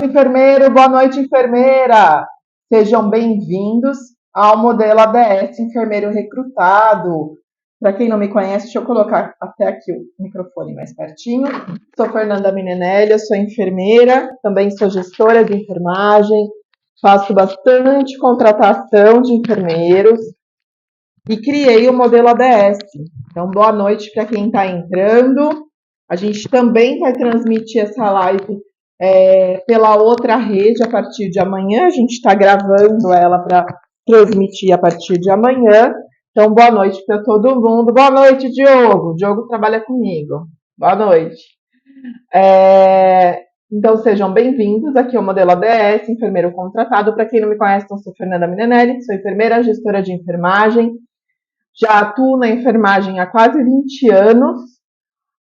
enfermeiro, boa noite, enfermeira. Sejam bem-vindos ao modelo ADS Enfermeiro Recrutado. Para quem não me conhece, deixa eu colocar até aqui o microfone mais pertinho. Sou Fernanda Minenelli, eu sou enfermeira, também sou gestora de enfermagem, faço bastante contratação de enfermeiros e criei o modelo ADS. Então, boa noite para quem está entrando. A gente também vai transmitir essa live pela outra rede a partir de amanhã. A gente está gravando ela para transmitir a partir de amanhã. Então, boa noite para todo mundo. Boa noite, Diogo. Diogo trabalha comigo. Boa noite. Então, sejam bem-vindos aqui ao Modelo ADS, enfermeiro contratado. Para quem não me conhece, eu sou Fernanda Minenelli, sou enfermeira, gestora de enfermagem. Já atuo na enfermagem há quase 20 anos.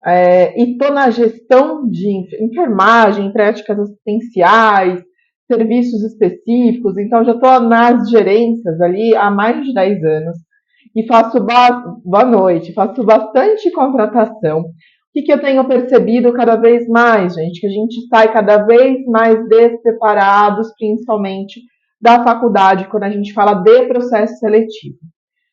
E estou na gestão de enfermagem, práticas assistenciais, serviços específicos, então já estou nas gerências ali há mais de 10 anos e faço bastante contratação. O que eu tenho percebido cada vez mais, gente? Que a gente sai cada vez mais despreparados, principalmente da faculdade, quando a gente fala de processo seletivo.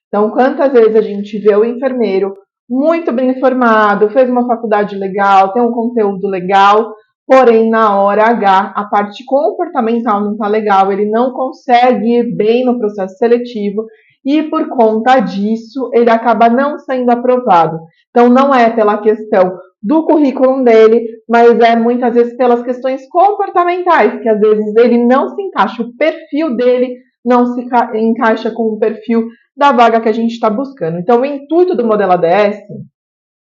Então, quantas vezes a gente vê o enfermeiro muito bem formado, fez uma faculdade legal, tem um conteúdo legal, porém, na hora H, a parte comportamental não está legal, ele não consegue ir bem no processo seletivo e, por conta disso, ele acaba não sendo aprovado. Então, não é pela questão do currículo dele, mas é muitas vezes pelas questões comportamentais, que às vezes ele não se encaixa, o perfil dele não se encaixa com o perfil da vaga que a gente está buscando. Então, o intuito do modelo ADS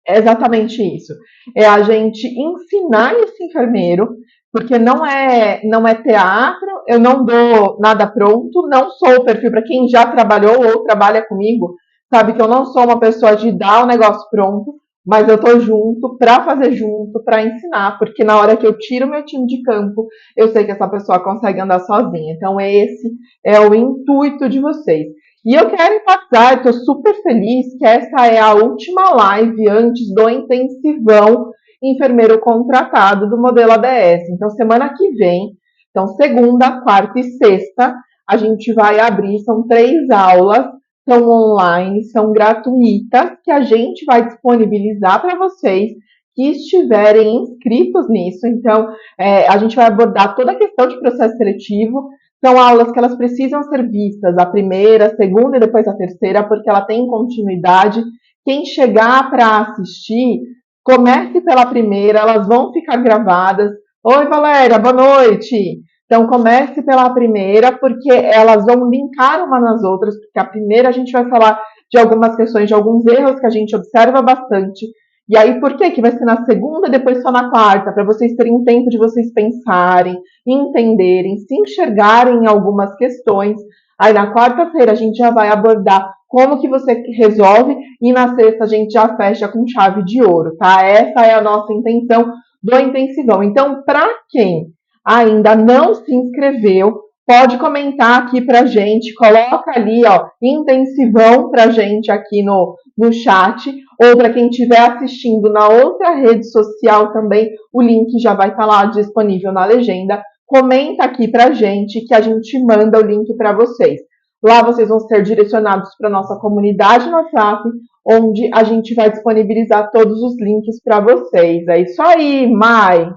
é exatamente isso. É a gente ensinar esse enfermeiro, porque não é teatro, eu não dou nada pronto, não sou o perfil para quem já trabalhou ou trabalha comigo, sabe que eu não sou uma pessoa de dar o negócio pronto, mas eu tô junto para fazer junto, para ensinar, porque na hora que eu tiro meu time de campo, eu sei que essa pessoa consegue andar sozinha. Então, esse é o intuito de vocês. E eu quero enfatizar, estou super feliz que essa é a última live antes do intensivão enfermeiro contratado do modelo ADS. Então, semana que vem, então segunda, quarta e sexta, a gente vai abrir, são 3 aulas, são online, são gratuitas, que a gente vai disponibilizar para vocês que estiverem inscritos nisso. Então, a gente vai abordar toda a questão de processo seletivo. São aulas que elas precisam ser vistas, a primeira, a segunda e depois a terceira, porque ela tem continuidade. Quem chegar para assistir, comece pela primeira, elas vão ficar gravadas. Oi, Valéria, boa noite! Então, comece pela primeira, porque elas vão linkar uma nas outras, porque a primeira a gente vai falar de algumas questões, de alguns erros que a gente observa bastante. E aí, por que vai ser na segunda e depois só na quarta? Para vocês terem tempo de vocês pensarem, entenderem, se enxergarem em algumas questões. Aí na quarta-feira a gente já vai abordar como que você resolve e na sexta a gente já fecha com chave de ouro, tá? Essa é a nossa intenção do intensivão. Então, para quem ainda não se inscreveu, pode comentar aqui pra gente, coloca ali, ó, intensivão pra gente aqui no chat, ou para quem estiver assistindo na outra rede social também, o link já vai estar lá disponível na legenda. Comenta aqui pra gente que a gente manda o link para vocês. Lá vocês vão ser direcionados para nossa comunidade no WhatsApp, onde a gente vai disponibilizar todos os links para vocês. É isso aí, Mai!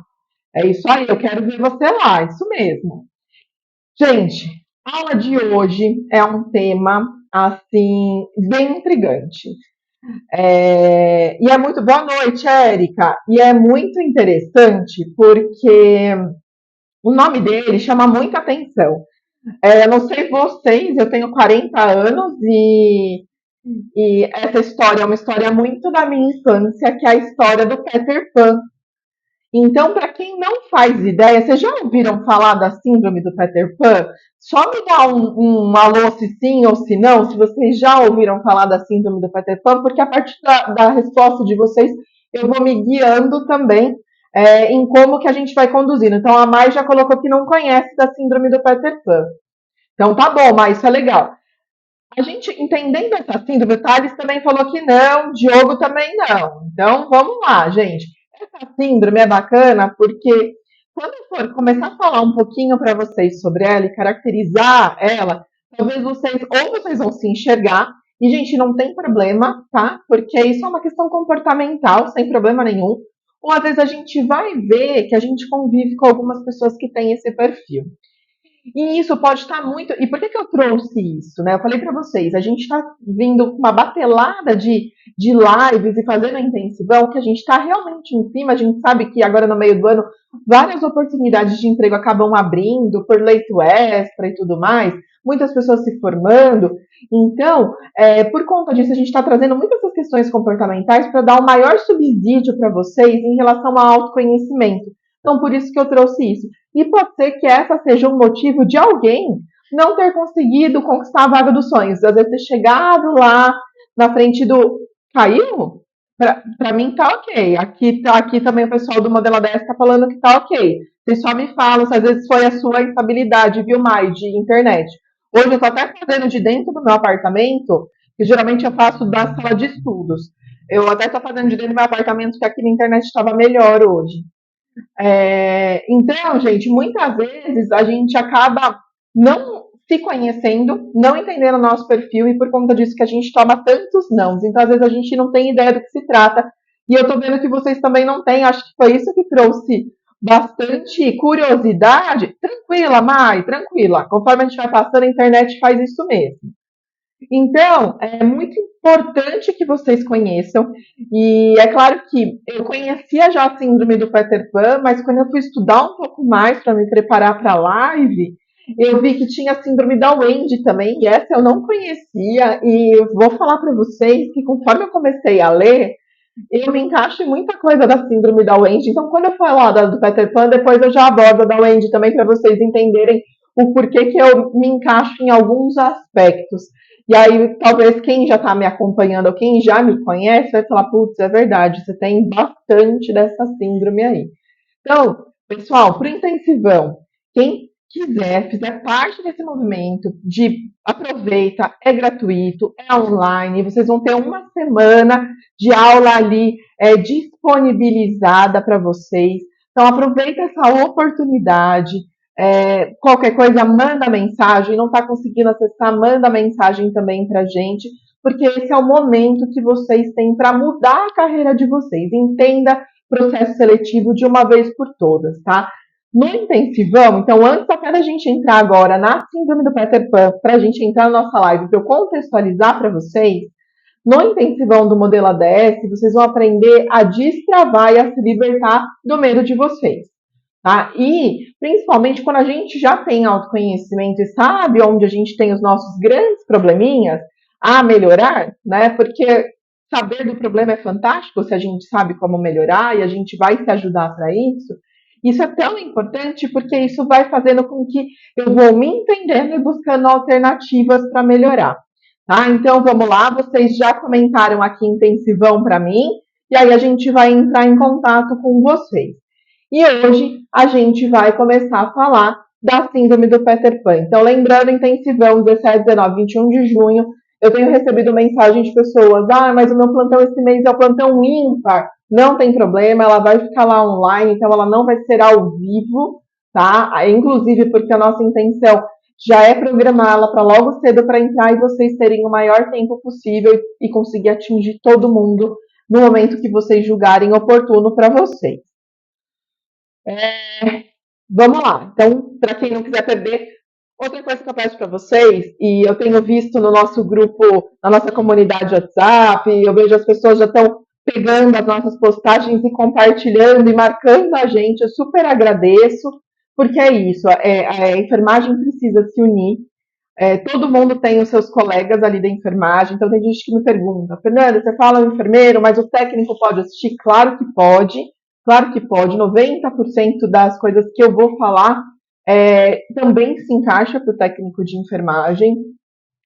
É isso aí, eu quero ver você lá, isso mesmo. Gente, a aula de hoje é um tema, assim, bem intrigante. E é muito... Boa noite, Érica! E é muito interessante porque o nome dele chama muita atenção. Eu não sei vocês, eu tenho 40 anos e essa história é uma história muito da minha infância, que é a história do Peter Pan. Então, para quem não faz ideia, vocês já ouviram falar da síndrome do Peter Pan? Só me dá um alô se sim ou se não, se vocês já ouviram falar da síndrome do Peter Pan, porque a partir da resposta de vocês, eu vou me guiando também em como que a gente vai conduzindo. Então, a Mai já colocou que não conhece da síndrome do Peter Pan. Então, tá bom, Mai, isso é legal. A gente, entendendo essa síndrome, o Thales também falou que não, o Diogo também não. Então, vamos lá, gente. Essa síndrome é bacana porque quando eu for começar a falar um pouquinho para vocês sobre ela e caracterizar ela, talvez vocês vão se enxergar, e gente, não tem problema, tá? Porque isso é uma questão comportamental, sem problema nenhum. Ou às vezes a gente vai ver que a gente convive com algumas pessoas que têm esse perfil. E isso pode estar muito. E por que eu trouxe isso? Né? Eu falei para vocês, a gente está vindo com uma batelada de lives e fazendo a intensivão, que a gente está realmente em cima. A gente sabe que agora no meio do ano várias oportunidades de emprego acabam abrindo por leito extra e tudo mais, muitas pessoas se formando. Então, por conta disso, a gente está trazendo muitas dessas questões comportamentais para dar um maior subsídio para vocês em relação ao autoconhecimento. Então, por isso que eu trouxe isso. E pode ser que essa seja um motivo de alguém não ter conseguido conquistar a vaga dos sonhos. Às vezes ter chegado lá na frente do. Caiu? Para mim tá ok. Aqui também o pessoal do Modelo 10 está falando que tá ok. Vocês só me falam se às vezes foi a sua instabilidade, viu, Mai, de internet. Hoje eu tô até fazendo de dentro do meu apartamento, que geralmente eu faço da sala de estudos. Eu até tô fazendo de dentro do meu apartamento, que aqui na internet estava melhor hoje. Então, gente, muitas vezes a gente acaba não se conhecendo, não entendendo o nosso perfil e por conta disso que a gente toma tantos nãos. Então, às vezes a gente não tem ideia do que se trata. E eu tô vendo que vocês também não têm. Acho que foi isso que trouxe bastante curiosidade. Tranquila, Mai, tranquila. Conforme a gente vai passando, a internet faz isso mesmo. Então, é muito importante que vocês conheçam. E é claro que eu conhecia já a síndrome do Peter Pan, mas quando eu fui estudar um pouco mais para me preparar para a live, eu vi que tinha a síndrome da Wendy também, e essa eu não conhecia. E eu vou falar para vocês que conforme eu comecei a ler, eu me encaixo em muita coisa da síndrome da Wendy. Então, quando eu falar do Peter Pan, depois eu já abordo a da Wendy também para vocês entenderem o porquê que eu me encaixo em alguns aspectos. E aí, talvez quem já está me acompanhando ou quem já me conhece vai falar, putz, é verdade, você tem bastante dessa síndrome aí. Então, pessoal, para o intensivão, quem quiser, fizer parte desse movimento de aproveita, é gratuito, é online, vocês vão ter uma semana de aula ali disponibilizada para vocês. Então, aproveita essa oportunidade. Qualquer coisa, manda mensagem. Não está conseguindo acessar, manda mensagem também para a gente, porque esse é o momento que vocês têm para mudar a carreira de vocês. Entenda processo seletivo de uma vez por todas, tá? No intensivão, então, antes até da gente entrar agora na síndrome do Peter Pan, para a gente entrar na nossa live, para eu contextualizar para vocês, no intensivão do modelo ADS, vocês vão aprender a destravar e a se libertar do medo de vocês. Tá? E, principalmente, quando a gente já tem autoconhecimento e sabe onde a gente tem os nossos grandes probleminhas a melhorar, né? Porque saber do problema é fantástico se a gente sabe como melhorar e a gente vai se ajudar para isso. Isso é tão importante porque isso vai fazendo com que eu vou me entendendo e buscando alternativas para melhorar. Tá? Então vamos lá, vocês já comentaram aqui intensivão para mim, e aí a gente vai entrar em contato com vocês. E hoje a gente vai começar a falar da síndrome do Peter Pan. Então, lembrando, intensivão 17, 19, 21 de junho, eu tenho recebido mensagem de pessoas, mas o meu plantão esse mês é o plantão ímpar. Não tem problema, ela vai ficar lá online, então ela não vai ser ao vivo, tá? Inclusive porque a nossa intenção já é programá-la para logo cedo para entrar e vocês terem o maior tempo possível e conseguir atingir todo mundo no momento que vocês julgarem oportuno para vocês. Vamos lá. Então, para quem não quiser perder, outra coisa que eu peço para vocês, e eu tenho visto no nosso grupo, na nossa comunidade WhatsApp, eu vejo as pessoas já estão pegando as nossas postagens e compartilhando e marcando a gente. Eu super agradeço, porque é isso, a enfermagem precisa se unir. Todo mundo tem os seus colegas ali da enfermagem, então tem gente que me pergunta, Fernanda, você fala enfermeiro, mas o técnico pode assistir? Claro que pode, claro que pode. 90% das coisas que eu vou falar também se encaixa para o técnico de enfermagem.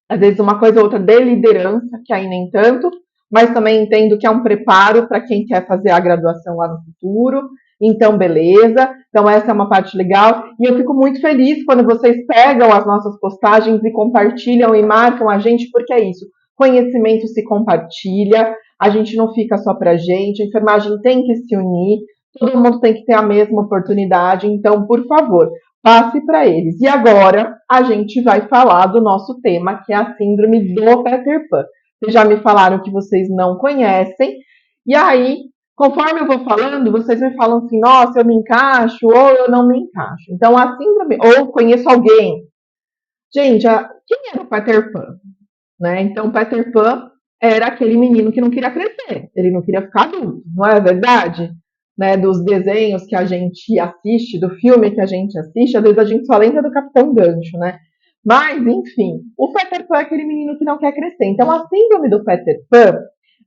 Às vezes uma coisa ou outra de liderança, que aí nem tanto, mas também entendo que é um preparo para quem quer fazer a graduação lá no futuro. Então, beleza. Então, essa é uma parte legal. E eu fico muito feliz quando vocês pegam as nossas postagens e compartilham e marcam a gente, porque é isso. Conhecimento se compartilha, a gente não fica só pra gente, a enfermagem tem que se unir. todo mundo tem que ter a mesma oportunidade, então, por favor, passe para eles. E agora a gente vai falar do nosso tema, que é a síndrome do Peter Pan. Vocês já me falaram que vocês não conhecem, e aí, conforme eu vou falando, vocês me falam assim, nossa, eu me encaixo ou eu não me encaixo. Então, a síndrome, ou conheço alguém. Gente, quem era o Peter Pan? Né? Então, Peter Pan era aquele menino que não queria crescer, ele não queria ficar adulto, não é verdade? Né? Dos desenhos que a gente assiste, do filme que a gente assiste, às vezes a gente só lembra do Capitão Gancho, né? Mas, enfim, o Peter Pan é aquele menino que não quer crescer. Então, a síndrome do Peter Pan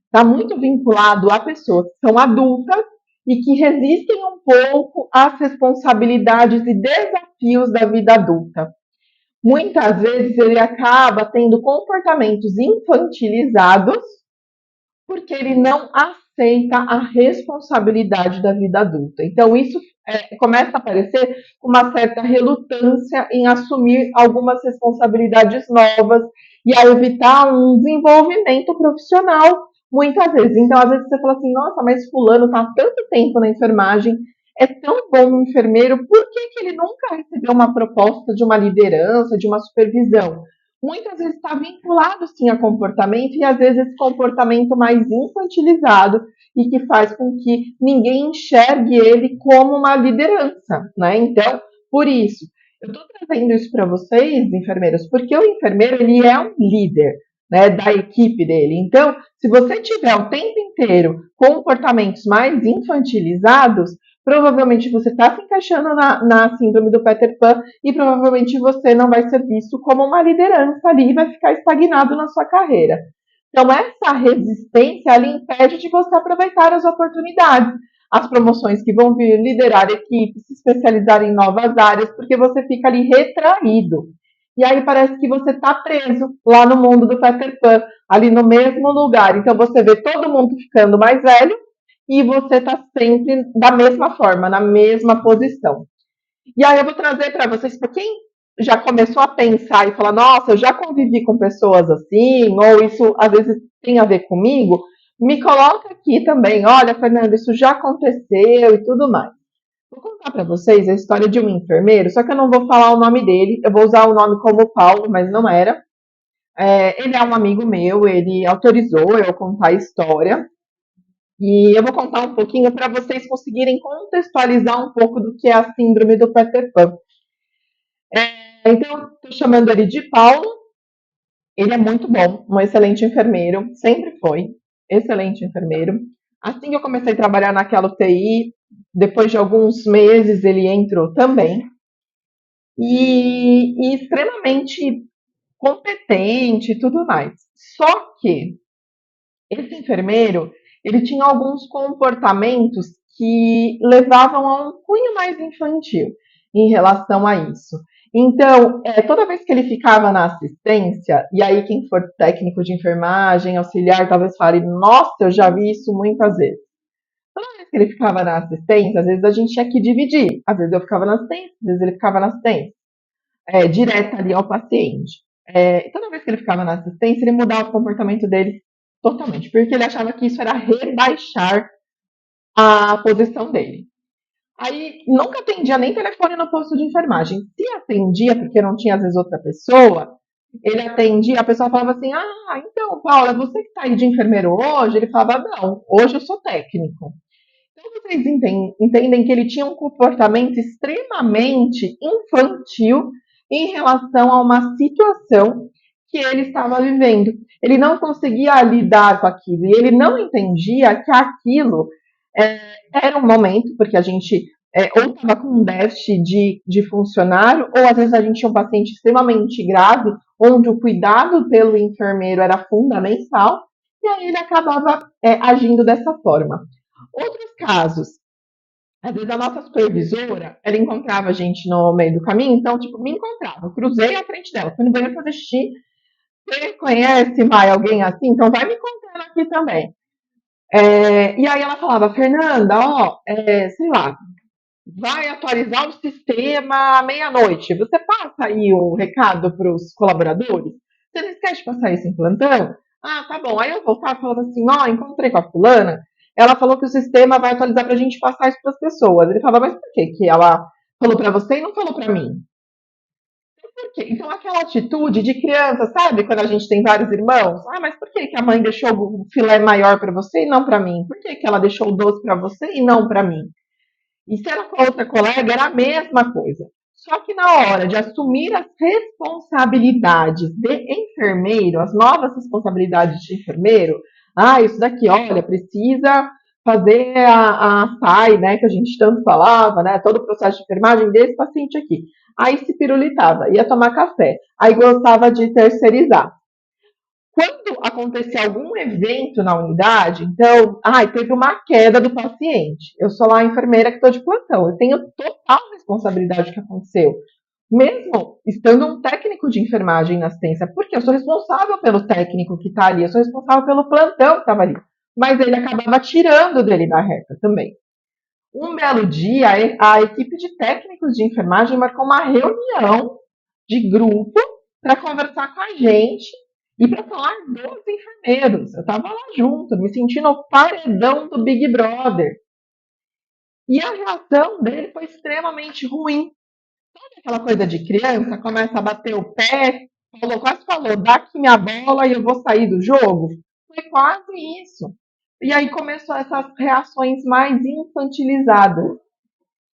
está muito vinculado a pessoas que são adultas e que resistem um pouco às responsabilidades e desafios da vida adulta. Muitas vezes ele acaba tendo comportamentos infantilizados porque ele não aceita a responsabilidade da vida adulta. Então, isso começa a aparecer com uma certa relutância em assumir algumas responsabilidades novas e a evitar um desenvolvimento profissional, muitas vezes. Então, às vezes você fala assim, nossa, mas fulano está há tanto tempo na enfermagem, é tão bom um enfermeiro, por que, que ele nunca recebeu uma proposta de uma liderança, de uma supervisão? Muitas vezes está vinculado sim a comportamento e às vezes esse comportamento mais infantilizado e que faz com que ninguém enxergue ele como uma liderança, né? Então, por isso, eu estou trazendo isso para vocês, enfermeiros, porque o enfermeiro ele é um líder, né, da equipe dele. Então, se você tiver o tempo inteiro comportamentos mais infantilizados, provavelmente você está se encaixando na síndrome do Peter Pan e provavelmente você não vai ser visto como uma liderança ali e vai ficar estagnado na sua carreira. Então, essa resistência ali impede de você aproveitar as oportunidades, as promoções que vão vir, liderar equipes, se especializar em novas áreas, porque você fica ali retraído. E aí parece que você está preso lá no mundo do Peter Pan, ali no mesmo lugar. Então, você vê todo mundo ficando mais velho e você está sempre da mesma forma, na mesma posição. E aí eu vou trazer para vocês, para quem já começou a pensar e falar, nossa, eu já convivi com pessoas assim, ou isso às vezes tem a ver comigo, me coloca aqui também, olha, Fernanda, isso já aconteceu e tudo mais. Vou contar para vocês a história de um enfermeiro, só que eu não vou falar o nome dele, eu vou usar o nome como Paulo, mas não era. Ele é um amigo meu, ele autorizou eu contar a história, e eu vou contar um pouquinho para vocês conseguirem contextualizar um pouco do que é a síndrome do Peter Pan. Então, estou chamando ele de Paulo. Ele é muito bom, um excelente enfermeiro, sempre foi excelente enfermeiro. Assim que eu comecei a trabalhar naquela UTI, depois de alguns meses ele entrou também. E extremamente competente e tudo mais. Só que esse enfermeiro, ele tinha alguns comportamentos que levavam a um cunho mais infantil em relação a isso. Então, toda vez que ele ficava na assistência, e aí quem for técnico de enfermagem, auxiliar, talvez fale, nossa, eu já vi isso muitas vezes. Toda vez que ele ficava na assistência, às vezes a gente tinha que dividir. Às vezes eu ficava na assistência, às vezes ele ficava na assistência, direta ali ao paciente. Toda vez que ele ficava na assistência, ele mudava o comportamento dele totalmente, porque ele achava que isso era rebaixar a posição dele. Aí nunca atendia nem telefone no posto de enfermagem. Se atendia, porque não tinha às vezes outra pessoa, ele atendia, a pessoa falava assim: ah, então, Paula, você que está aí de enfermeiro hoje? Ele falava: não, hoje eu sou técnico. Então vocês entendem que ele tinha um comportamento extremamente infantil em relação a uma situação que ele estava vivendo. Ele não conseguia lidar com aquilo e ele não entendia que aquilo era um momento, porque a gente ou estava com um déficit de funcionário, ou às vezes a gente tinha um paciente extremamente grave, onde o cuidado pelo enfermeiro era fundamental, e aí ele acabava agindo dessa forma. Outros casos, às vezes a nossa supervisora, ela encontrava a gente no meio do caminho, então, tipo, me encontrava, cruzei a frente dela, fui no banheiro fazer xixi. Você conhece, Mai, alguém assim? Então vai me contando aqui também. E aí ela falava, Fernanda, sei lá, vai atualizar o sistema à meia-noite. Você passa aí o recado para os colaboradores? Você não esquece de passar isso em plantão? Ah, tá bom. Aí eu voltava falando assim, encontrei com a fulana, ela falou que o sistema vai atualizar para a gente passar isso para as pessoas. Ele falava, mas por que que ela falou para você e não falou para mim? Por quê? Então, aquela atitude de criança, sabe? Quando a gente tem vários irmãos, mas por que que a mãe deixou o filé maior para você e não para mim? Por que que ela deixou o doce para você e não para mim? E se era com a outra colega, era a mesma coisa. Só que na hora de assumir as responsabilidades de enfermeiro, as novas responsabilidades de enfermeiro, isso daqui, olha, precisa fazer a SAI, né, que a gente tanto falava, né, todo o processo de enfermagem desse paciente aqui. Aí se pirulitava, ia tomar café, aí gostava de terceirizar. Quando acontecer algum evento na unidade, então, teve uma queda do paciente. Eu sou lá a enfermeira que estou de plantão. Eu tenho total responsabilidade do que aconteceu. Mesmo estando um técnico de enfermagem na assistência, porque eu sou responsável pelo técnico que está ali, eu sou responsável pelo plantão que estava ali. Mas ele acabava tirando dele da reta também. Um belo dia, a equipe de técnicos de enfermagem marcou uma reunião de grupo para conversar com a gente e para falar dos enfermeiros. Eu estava lá junto, me sentindo o paredão do Big Brother. E a reação dele foi extremamente ruim. Sabe aquela coisa de criança, começa a bater o pé, quase falou, dá aqui minha bola e eu vou sair do jogo? Foi quase isso. E aí começou essas reações mais infantilizadas.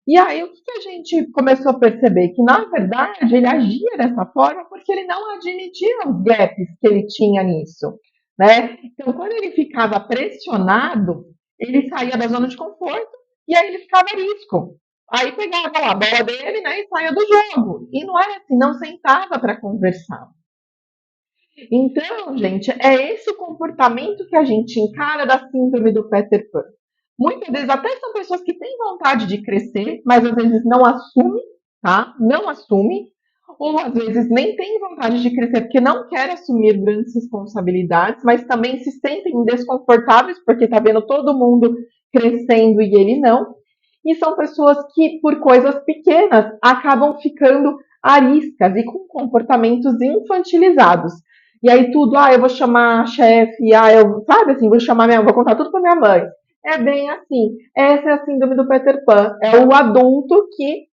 E aí o que a gente começou a perceber? Que, na verdade, ele agia dessa forma porque ele não admitia os gaps que ele tinha nisso, né? Então, quando ele ficava pressionado, ele saía da zona de conforto e aí ele ficava arisco. Aí pegava lá a bola dele, né, e saía do jogo. E não era assim, não sentava para conversar. Então, gente, é esse o comportamento que a gente encara da síndrome do Peter Pan. Muitas vezes até são pessoas que têm vontade de crescer, mas às vezes não assumem, tá? Não assumem, ou às vezes nem têm vontade de crescer porque não querem assumir grandes responsabilidades, mas também se sentem desconfortáveis porque está vendo todo mundo crescendo e ele não. E são pessoas que, por coisas pequenas, acabam ficando ariscas e com comportamentos infantilizados. E aí tudo, eu vou chamar a chefe, sabe assim, vou contar tudo para minha mãe. É bem assim. Essa é a síndrome do Peter Pan. É o adulto que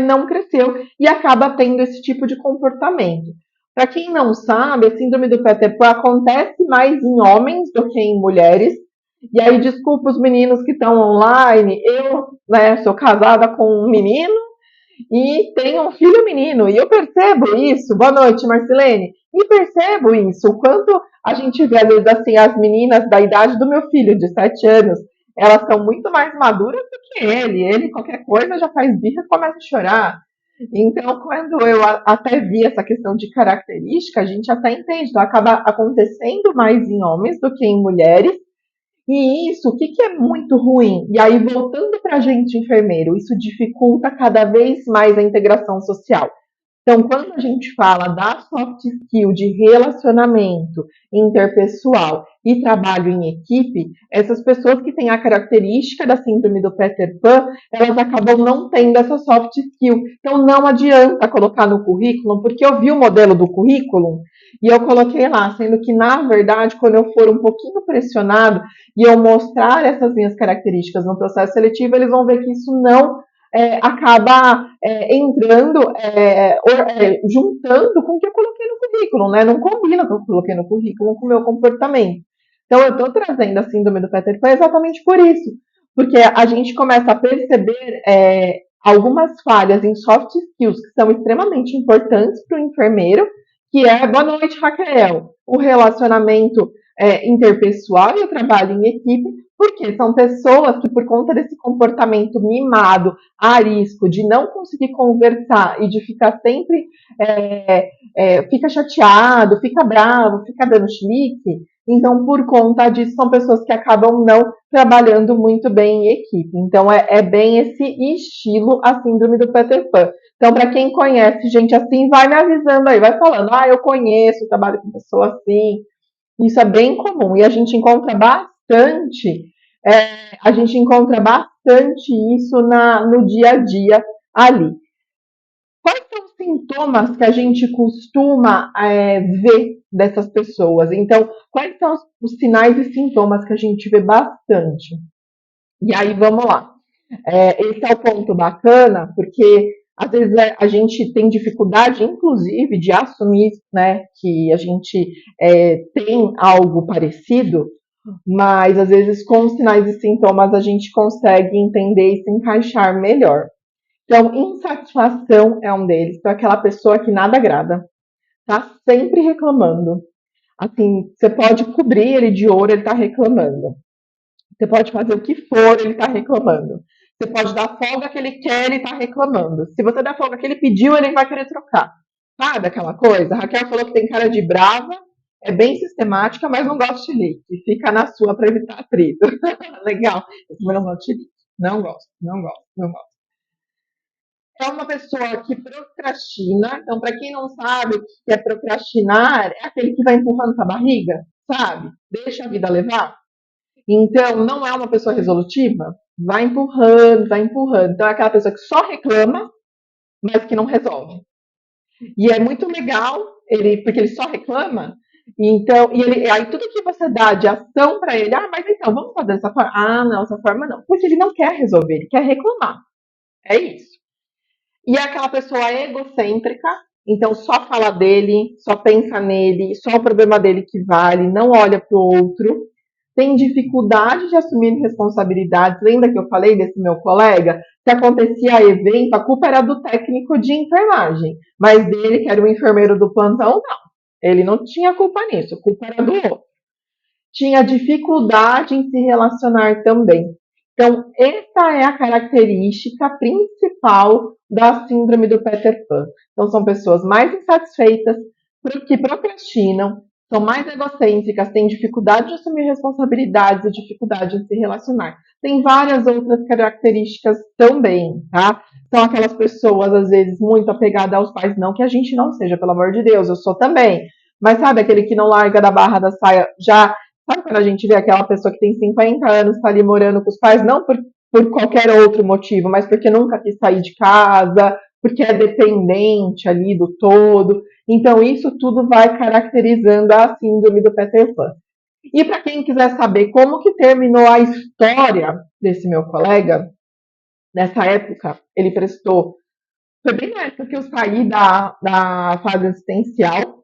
não cresceu e acaba tendo esse tipo de comportamento. Para quem não sabe, a síndrome do Peter Pan acontece mais em homens do que em mulheres. E aí, desculpa os meninos que estão online, eu sou casada com um menino e tenho um filho menino, e eu percebo isso. Boa noite, Marcelene. E percebo isso, o quanto a gente vê, às vezes, assim, as meninas da idade do meu filho, de 7 anos, elas são muito mais maduras do que ele. Ele, qualquer coisa, já faz birra e começa a chorar. Então, quando eu até vi essa questão de característica, a gente até entende. Então, acaba acontecendo mais em homens do que em mulheres. E isso, o que é muito ruim? E aí, voltando para a gente, enfermeiro, isso dificulta cada vez mais a integração social. Então, quando a gente fala da soft skill de relacionamento interpessoal e trabalho em equipe, essas pessoas que têm a característica da síndrome do Peter Pan, elas acabam não tendo essa soft skill. Então, não adianta colocar no currículo, porque eu vi o modelo do currículo e eu coloquei lá, sendo que, na verdade, quando eu for um pouquinho pressionado e eu mostrar essas minhas características no processo seletivo, eles vão ver que isso não acaba entrando, juntando com o que eu coloquei no currículo, né? Não combina com o que eu coloquei no currículo com o meu comportamento. Então, eu estou trazendo a síndrome do Peter Pan exatamente por isso, porque a gente começa a perceber algumas falhas em soft skills que são extremamente importantes para o enfermeiro, que é, boa noite, Raquel, o relacionamento interpessoal e o trabalho em equipe, porque são pessoas que, por conta desse comportamento mimado, arisco, de não conseguir conversar e de ficar sempre, fica chateado, fica bravo, fica dando chilique, então, por conta disso, são pessoas que acabam não trabalhando muito bem em equipe. Então, é bem esse estilo, a síndrome do Peter Pan. Então, para quem conhece gente assim, vai me avisando aí, vai falando, eu conheço, trabalho com pessoa assim. Isso é bem comum e a gente encontra bastante, isso no dia a dia ali. Quais são os sintomas que a gente costuma ver dessas pessoas? Então, quais são os sinais e sintomas que a gente vê bastante? E aí, vamos lá. Esse é o ponto bacana, porque às vezes a gente tem dificuldade, inclusive, de assumir, né, que a gente tem algo parecido, mas às vezes com os sinais e sintomas a gente consegue entender e se encaixar melhor. Então, insatisfação é um deles. Então, aquela pessoa que nada agrada, tá sempre reclamando. Assim, você pode cobrir ele de ouro, ele tá reclamando. Você pode fazer o que for, ele está reclamando. Você pode dar a folga que ele quer, ele está reclamando. Se você der a folga que ele pediu, ele vai querer trocar. Sabe aquela coisa? A Raquel falou que tem cara de brava, é bem sistemática, mas não gosta de chilique. Fica na sua para evitar atrito. Legal. Eu também não gosto de chilique. Não gosto, não gosto, não gosto. É uma pessoa que procrastina. Então, para quem não sabe o que é procrastinar, é aquele que vai empurrando com a barriga, sabe? Deixa a vida levar. Então, não é uma pessoa resolutiva? Vai empurrando, vai empurrando. Então, é aquela pessoa que só reclama, mas que não resolve. E é muito legal, porque ele só reclama. Então, aí tudo que você dá de ação para ele, mas então, vamos fazer dessa forma? Não, dessa forma não. Porque ele não quer resolver, ele quer reclamar. É isso. E é aquela pessoa egocêntrica, então só fala dele, só pensa nele, só o problema dele que vale, não olha para o outro, tem dificuldade de assumir responsabilidades. Lembra que eu falei desse meu colega? Se acontecia evento, a culpa era do técnico de enfermagem, mas dele, que era o enfermeiro do plantão, não. Ele não tinha culpa nisso, a culpa era do outro. Tinha dificuldade em se relacionar também. Então, essa é a característica principal da síndrome do Peter Pan. Então, são pessoas mais insatisfeitas, que procrastinam, são mais egocêntricas, têm dificuldade de assumir responsabilidades e dificuldade em se relacionar. Tem várias outras características também, tá? São aquelas pessoas, às vezes, muito apegadas aos pais. Não que a gente não seja, pelo amor de Deus, eu sou também. Mas sabe aquele que não larga da barra da saia já. Sabe quando a gente vê aquela pessoa que tem 50 anos, está ali morando com os pais, não por qualquer outro motivo, mas porque nunca quis sair de casa, porque é dependente ali do todo. Então, isso tudo vai caracterizando a síndrome do Peter Pan. E para quem quiser saber como que terminou a história desse meu colega, nessa época, ele prestou. Foi bem na época que eu saí da fase assistencial,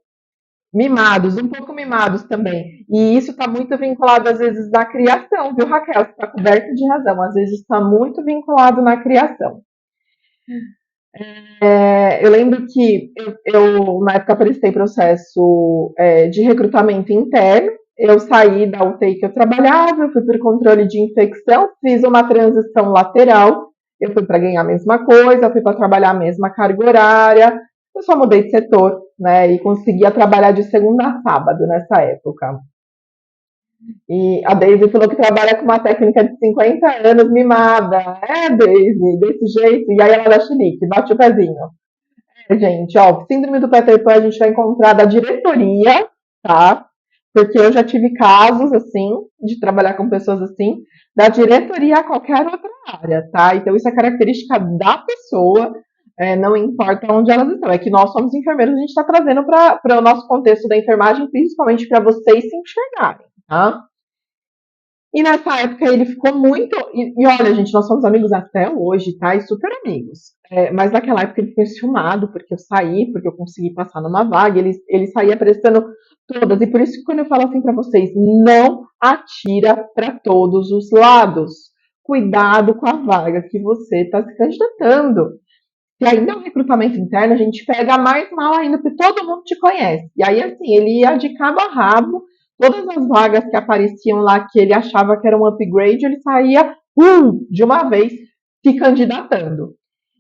mimados, um pouco mimados também. E isso está muito vinculado, às vezes, na criação, viu, Raquel? Você está coberta de razão. Às vezes está muito vinculado na criação. Eu lembro que na época, prestei processo de recrutamento interno. Eu saí da UTI que eu trabalhava, eu fui para o controle de infecção, fiz uma transição lateral. Eu fui para ganhar a mesma coisa, fui para trabalhar a mesma carga horária. Eu só mudei de setor, né? E conseguia trabalhar de segunda a sábado nessa época. E a Daisy falou que trabalha com uma técnica de 50 anos mimada. Daisy, desse jeito. E aí ela dá chilique, bate o pezinho. Gente, ó, síndrome do Peter Pan a gente vai encontrar da diretoria, tá? Porque eu já tive casos, assim, de trabalhar com pessoas assim, da diretoria a qualquer outra área, tá? Então isso é característica da pessoa, não importa onde elas estão. É que nós somos enfermeiros, a gente está trazendo para o nosso contexto da enfermagem, principalmente para vocês se enxergarem, tá? E nessa época ele ficou muito. E olha, gente, nós somos amigos até hoje, tá? E super amigos. Mas naquela época ele ficou enciumado, porque eu saí, porque eu consegui passar numa vaga. Ele saía prestando todas. E por isso que quando eu falo assim pra vocês, não atira para todos os lados. Cuidado com a vaga que você está se candidatando. E ainda o recrutamento interno, a gente pega mais mal ainda, porque todo mundo te conhece. E aí, assim, ele ia de cabo a rabo, todas as vagas que apareciam lá, que ele achava que era um upgrade, ele saía, de uma vez, se candidatando.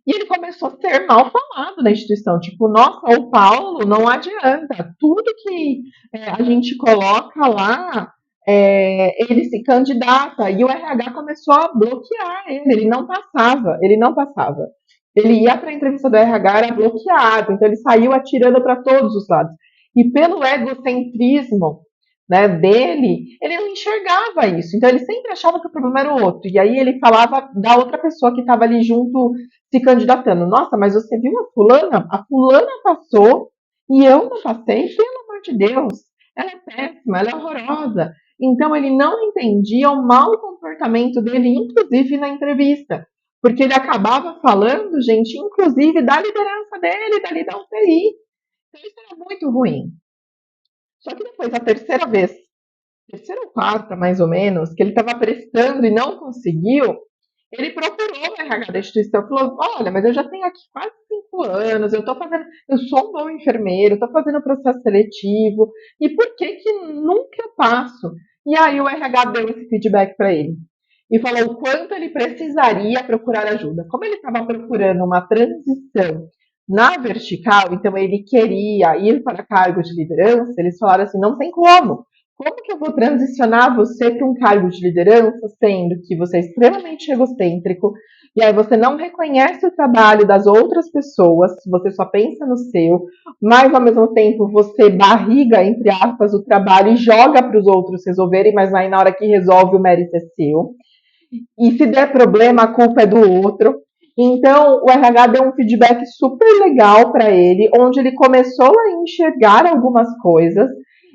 E ele começou a ser mal falado na instituição. Tipo, nossa, o Paulo não adianta. Tudo que a gente coloca lá, ele se candidata. E o RH começou a bloquear ele. Ele não passava, ele não passava. Ele ia para a entrevista do RH, era bloqueado. Então ele saiu atirando para todos os lados. E pelo egocentrismo né, dele, ele não enxergava isso. Então ele sempre achava que o problema era o outro. E aí ele falava da outra pessoa que estava ali junto se candidatando. Nossa, mas você viu a fulana? A fulana passou e eu não passei? Pelo amor de Deus. Ela é péssima, ela é horrorosa. Então ele não entendia o mau comportamento dele, inclusive na entrevista. Porque ele acabava falando, gente, inclusive da liderança dele, dali da UTI. Então isso era muito ruim. Só que depois, a terceira vez, terceira ou quarta, mais ou menos, que ele estava prestando e não conseguiu, ele procurou o RH da instituição e falou: Olha, mas eu já tenho aqui quase 5 anos, eu sou um bom enfermeiro, estou fazendo processo seletivo, e por que que nunca eu passo? E aí o RH deu esse feedback para ele e falou o quanto ele precisaria procurar ajuda. Como ele estava procurando uma transição na vertical, então ele queria ir para cargo de liderança, eles falaram assim: não tem como. Como que eu vou transicionar você para um cargo de liderança, sendo que você é extremamente egocêntrico, e aí você não reconhece o trabalho das outras pessoas, você só pensa no seu, mas ao mesmo tempo você barriga, entre aspas, o trabalho e joga para os outros resolverem, mas aí na hora que resolve o mérito é seu. E se der problema, a culpa é do outro. Então, o RH deu um feedback super legal para ele, onde ele começou a enxergar algumas coisas,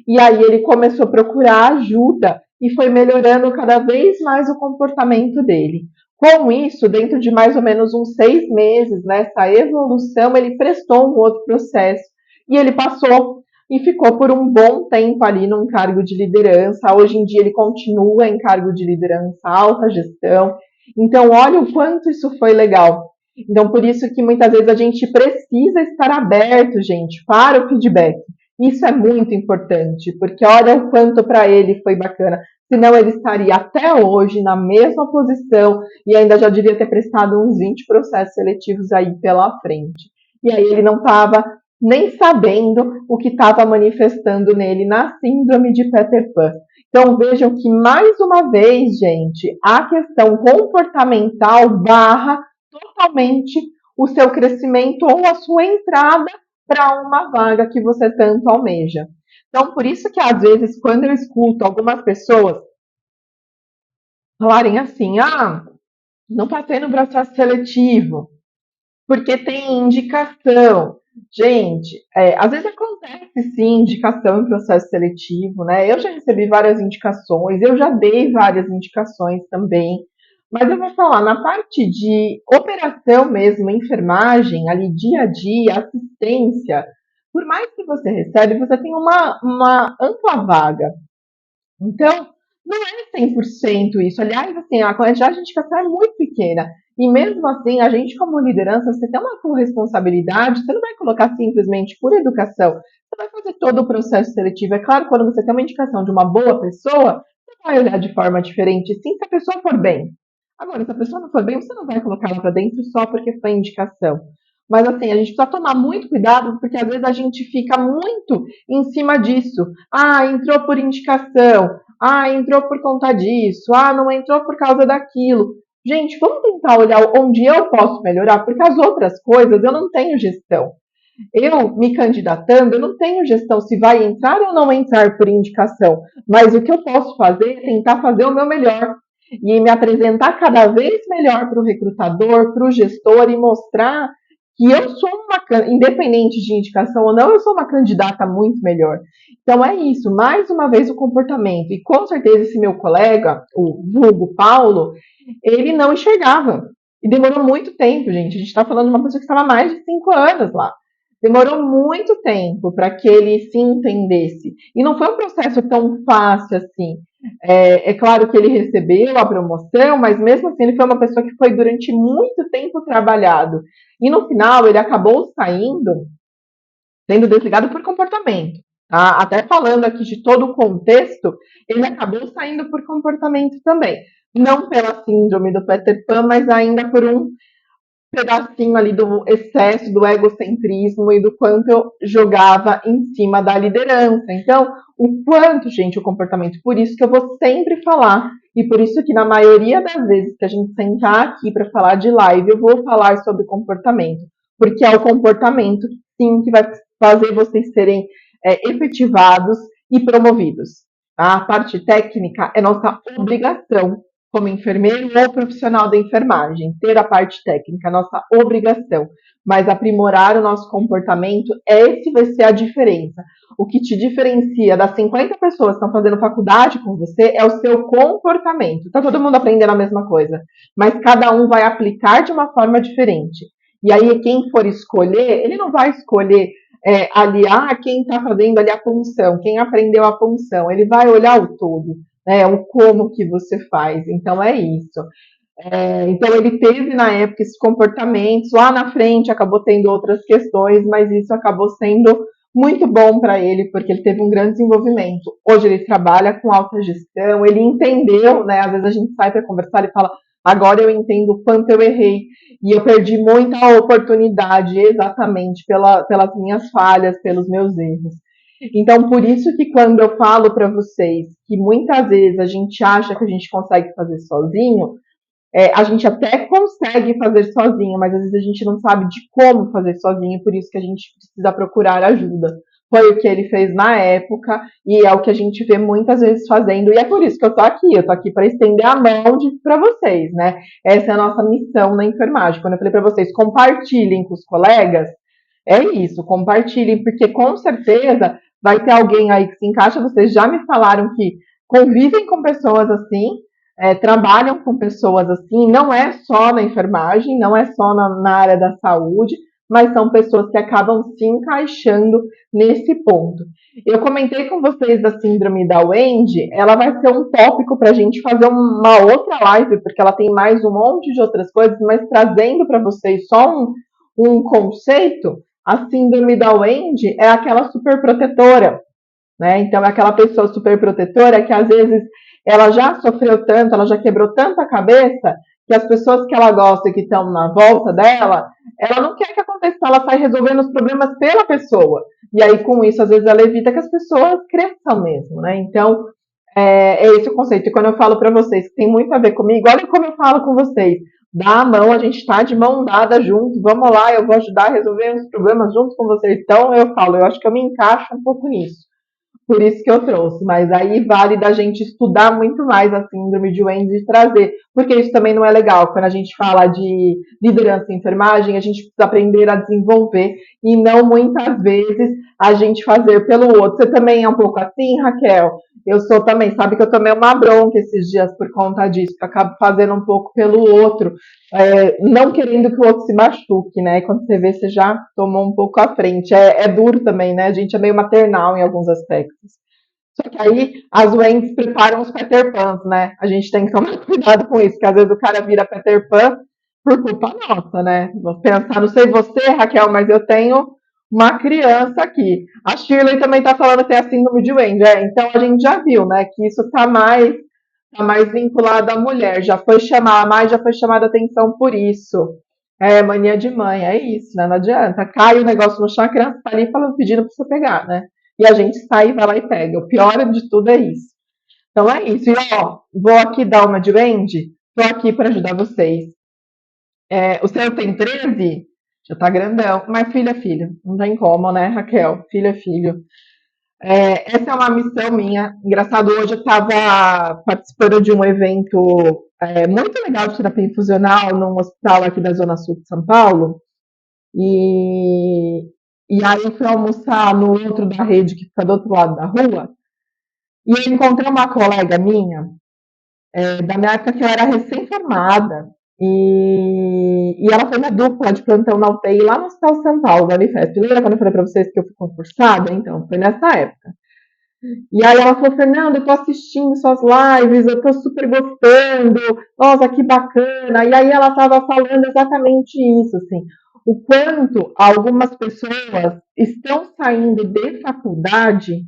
e aí ele começou a procurar ajuda e foi melhorando cada vez mais o comportamento dele. Com isso, dentro de mais ou menos uns 6 meses, nessa evolução, ele prestou um outro processo e ele passou e ficou por um bom tempo ali num cargo de liderança. Hoje em dia ele continua em cargo de liderança, alta gestão. Então, olha o quanto isso foi legal. Então, por isso que muitas vezes a gente precisa estar aberto, gente, para o feedback. Isso é muito importante, porque olha o quanto para ele foi bacana. Senão ele estaria até hoje na mesma posição e ainda já devia ter prestado uns 20 processos seletivos aí pela frente. E aí ele não estava nem sabendo o que estava manifestando nele na síndrome de Peter Pan. Então vejam que, mais uma vez, gente, a questão comportamental barra totalmente o seu crescimento ou a sua entrada para uma vaga que você tanto almeja. Então, por isso que às vezes, quando eu escuto algumas pessoas falarem assim: não passei no processo seletivo, porque tem indicação. Gente, às vezes acontece sim indicação em processo seletivo, né? Eu já recebi várias indicações, eu já dei várias indicações também, mas eu vou falar, na parte de operação mesmo, enfermagem, ali dia a dia, assistência, por mais que você recebe, você tem uma ampla vaga. Então, não é 100% isso. Aliás, assim, a quantidade de indicação é muito pequena. E mesmo assim, a gente como liderança, você tem uma responsabilidade, você não vai colocar simplesmente por educação, você vai fazer todo o processo seletivo. É claro, quando você tem uma indicação de uma boa pessoa, você vai olhar de forma diferente, sim, se a pessoa for bem. Agora, se a pessoa não for bem, você não vai colocar ela para dentro só porque foi indicação. Mas assim, a gente precisa tomar muito cuidado, porque às vezes a gente fica muito em cima disso. Entrou por indicação. Entrou por conta disso. Não entrou por causa daquilo. Gente, vamos tentar olhar onde eu posso melhorar, porque as outras coisas eu não tenho gestão. Eu me candidatando, eu não tenho gestão se vai entrar ou não entrar por indicação. Mas o que eu posso fazer é tentar fazer o meu melhor e me apresentar cada vez melhor para o recrutador, para o gestor e mostrar que eu sou independente de indicação ou não, eu sou uma candidata muito melhor. Então é isso, mais uma vez o comportamento. E com certeza esse meu colega, o vulgo Paulo, ele não enxergava. E demorou muito tempo, gente. A gente está falando de uma pessoa que estava há mais de 5 anos lá. Demorou muito tempo para que ele se entendesse. E não foi um processo tão fácil assim. É claro que ele recebeu a promoção, mas mesmo assim ele foi uma pessoa que foi durante muito tempo trabalhado. E no final ele acabou sendo desligado por comportamento. Tá? Até falando aqui de todo o contexto, ele acabou saindo por comportamento também. Não pela síndrome do Peter Pan, mas ainda por um pedacinho ali do excesso do egocentrismo e do quanto eu jogava em cima da liderança. Então, o quanto, gente, o comportamento. Por isso que eu vou sempre falar, e por isso que na maioria das vezes que a gente sentar aqui para falar de live, eu vou falar sobre comportamento. Porque é o comportamento, sim, que vai fazer vocês serem efetivados e promovidos. A parte técnica é nossa obrigação como enfermeiro ou profissional da enfermagem, ter a parte técnica, é nossa obrigação. Mas aprimorar o nosso comportamento, esse vai ser a diferença. O que te diferencia das 50 pessoas que estão fazendo faculdade com você é o seu comportamento. Está todo mundo aprendendo a mesma coisa, mas cada um vai aplicar de uma forma diferente. E aí, quem for escolher, ele não vai escolher aliar quem está fazendo ali a função, quem aprendeu a função, ele vai olhar o todo, né, o como que você faz. Então é isso. Então ele teve na época esses comportamentos, lá na frente acabou tendo outras questões, mas isso acabou sendo muito bom para ele, porque ele teve um grande desenvolvimento. Hoje ele trabalha com alta gestão, ele entendeu, né? Às vezes a gente sai para conversar e fala, agora eu entendo o quanto eu errei, e eu perdi muita oportunidade exatamente pelas minhas falhas, pelos meus erros. Então, por isso que quando eu falo para vocês que muitas vezes a gente acha que a gente consegue fazer sozinho, a gente até consegue fazer sozinho, mas às vezes a gente não sabe de como fazer sozinho, por isso que a gente precisa procurar ajuda. Foi o que ele fez na época e é o que a gente vê muitas vezes fazendo, e é por isso que eu tô aqui para estender a mão para vocês, né? Essa é a nossa missão na enfermagem. Quando eu falei para vocês, compartilhem com os colegas, é isso, compartilhem, porque com certeza vai ter alguém aí que se encaixa. Vocês já me falaram que convivem com pessoas assim, trabalham com pessoas assim, não é só na enfermagem, não é só na área da saúde, mas são pessoas que acabam se encaixando nesse ponto. Eu comentei com vocês da síndrome da Wendy, ela vai ser um tópico para a gente fazer uma outra live, porque ela tem mais um monte de outras coisas, mas trazendo para vocês só um conceito, a síndrome da Wendy é aquela superprotetora, né? Então, é aquela pessoa superprotetora que às vezes ela já sofreu tanto, ela já quebrou tanto a cabeça, que as pessoas que ela gosta e que estão na volta dela, ela não quer que aconteça, ela sai resolvendo os problemas pela pessoa. E aí, com isso, às vezes ela evita que as pessoas cresçam mesmo, né? Então, é esse o conceito. E quando eu falo para vocês que tem muito a ver comigo, olha como eu falo com vocês. Dá a mão, a gente está de mão dada junto, vamos lá, eu vou ajudar a resolver os problemas junto com vocês. Então, eu falo, eu acho que eu me encaixo um pouco nisso. Por isso que eu trouxe, mas aí vale da gente estudar muito mais a síndrome de Wendy e trazer, porque isso também não é legal. Quando a gente fala de liderança em enfermagem, a gente precisa aprender a desenvolver e não muitas vezes a gente fazer pelo outro. Você também é um pouco assim, Raquel? Eu sou também, sabe que eu tomei uma bronca esses dias por conta disso, que eu acabo fazendo um pouco pelo outro, não querendo que o outro se machuque, né? E quando você vê, você já tomou um pouco à frente. É duro também, né? A gente é meio maternal em alguns aspectos. Só que aí as Wendy's preparam os Peter Pans, né? A gente tem que tomar cuidado com isso, porque às vezes o cara vira Peter Pan por culpa nossa, né? Vou pensar, não sei você, Raquel, mas eu tenho uma criança aqui. A Shirley também tá falando que tem a síndrome de Wendy. Então a gente já viu, né, que isso tá mais vinculado à mulher. A mãe já foi chamada a atenção por isso. Mania de mãe, é isso, né? Não adianta. Cai o negócio no chão, a criança tá ali falando, pedindo pra você pegar, né? E a gente sai e vai lá e pega. O pior de tudo é isso. Então é isso. E ó, vou aqui dar uma de Wendy. Tô aqui para ajudar vocês. O seu tem 13? Já tá grandão. Mas filho é filho. Não tem como, né, Raquel? Filho é filho. Essa é uma missão minha. Engraçado, hoje eu estava participando de um evento muito legal de terapia infusional num hospital aqui da Zona Sul de São Paulo. E, e aí fui almoçar no outro da rede que fica do outro lado da rua. E eu encontrei uma colega minha, da minha época que eu era recém-formada. E ela foi minha dupla de plantão na UTI lá no Hospital São Paulo, da Unifesp. Lembra quando eu falei para vocês que eu fui concursada? Então, foi nessa época. E aí ela falou, Fernanda, eu tô assistindo suas lives, eu tô super gostando, nossa, que bacana. E aí ela estava falando exatamente isso, assim, o quanto algumas pessoas estão saindo de faculdade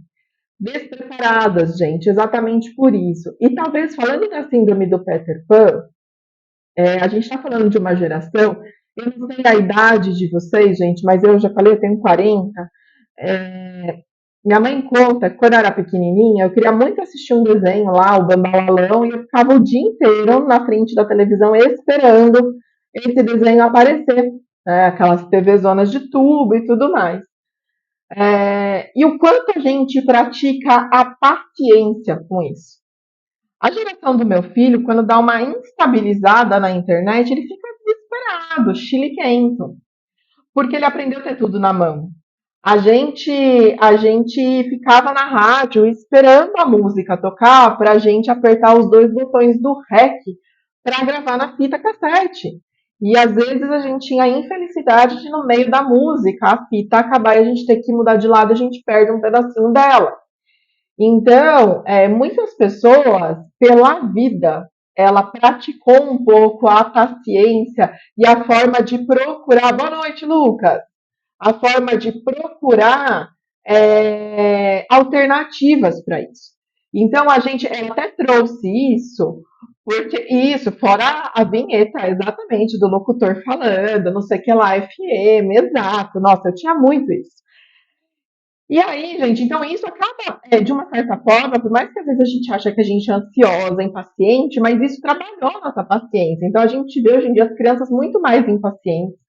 despreparadas, gente, exatamente por isso. E talvez falando da síndrome do Peter Pan, a gente está falando de uma geração, eu não sei a idade de vocês, gente, mas eu já falei, eu tenho 40. Minha mãe conta que quando eu era pequenininha, eu queria muito assistir um desenho lá, o Bambalalão, e eu ficava o dia inteiro na frente da televisão esperando esse desenho aparecer, né? Aquelas TV zonas de tubo e tudo mais. E o quanto a gente pratica a paciência com isso. A geração do meu filho, quando dá uma instabilizada na internet, ele fica desesperado, chiliquento, porque ele aprendeu a ter tudo na mão. A gente, a gente ficava na rádio esperando a música tocar para a gente apertar os dois botões do REC para gravar na fita cassete. E às vezes a gente tinha a infelicidade de, no meio da música, a fita acabar e a gente ter que mudar de lado e a gente perde um pedacinho dela. Então, muitas pessoas, pela vida, ela praticou um pouco a paciência e a forma de procurar. Boa noite, Lucas! A forma de procurar alternativas para isso. Então, a gente até trouxe isso, porque isso, fora a vinheta, exatamente, do locutor falando, não sei o que lá, FM, exato. Nossa, eu tinha muito isso. E aí, gente, então isso acaba, de uma certa forma, por mais que às vezes a gente acha que a gente é ansiosa, impaciente, mas isso trabalhou nossa paciência. Então a gente vê hoje em dia as crianças muito mais impacientes,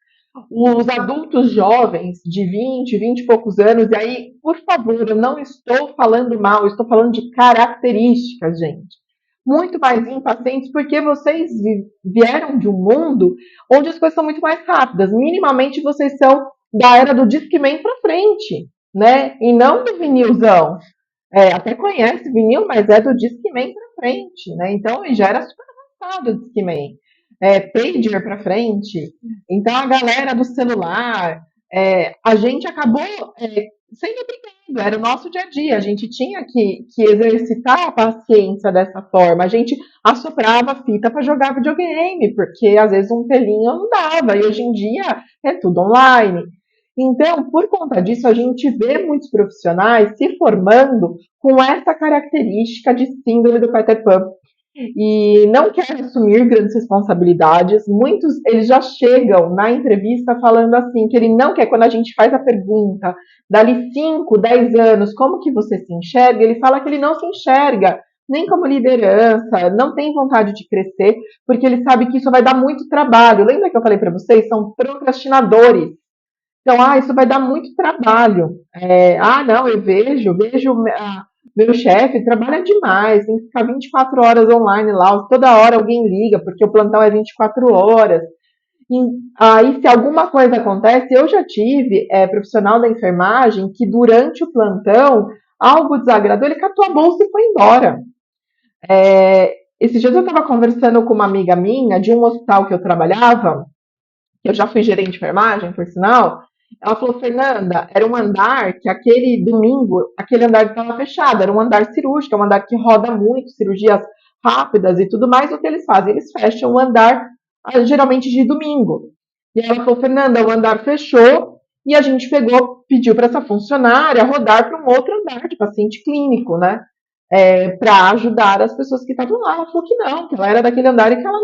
os adultos jovens de 20 e poucos anos, e aí, por favor, eu não estou falando mal, eu estou falando de características, gente. Muito mais impacientes, porque vocês vieram de um mundo onde as coisas são muito mais rápidas. Minimamente vocês são da era do Discman para frente, né? E não do vinilzão. Até conhece vinil, mas é do Discman para frente, né? Então já era super avançado o Discman. Pager para frente. Então a galera do celular, a gente acabou sendo obrigado, era o nosso dia a dia. A gente tinha que exercitar a paciência dessa forma. A gente assoprava a fita para jogar videogame, porque às vezes um pelinho não dava. E hoje em dia é tudo online. Então, por conta disso, a gente vê muitos profissionais se formando com essa característica de síndrome do Peter Pan e não querem assumir grandes responsabilidades. Muitos, eles já chegam na entrevista falando assim, que ele não quer, quando a gente faz a pergunta, dali 5, 10 anos, como que você se enxerga? Ele fala que ele não se enxerga nem como liderança, não tem vontade de crescer, porque ele sabe que isso vai dar muito trabalho. Lembra que eu falei para vocês? São procrastinadores. Então, isso vai dar muito trabalho. Não, eu vejo meu chefe trabalha demais, tem que ficar 24 horas online lá, toda hora alguém liga, porque o plantão é 24 horas. E aí, se alguma coisa acontece, eu já tive profissional da enfermagem que durante o plantão, algo desagradou, ele catou a bolsa e foi embora. Esses dias eu estava conversando com uma amiga minha de um hospital que eu trabalhava, eu já fui gerente de enfermagem, por sinal. Ela falou, Fernanda, era um andar que aquele domingo, aquele andar estava fechado, era um andar cirúrgico, é um andar que roda muito, cirurgias rápidas e tudo mais. O que eles fazem? Eles fecham o andar, geralmente de domingo. E ela falou, Fernanda, o andar fechou e a gente pediu para essa funcionária rodar para um outro andar de paciente clínico, né? Para ajudar as pessoas que estavam lá. Ela falou que não, que ela era daquele andar e que ela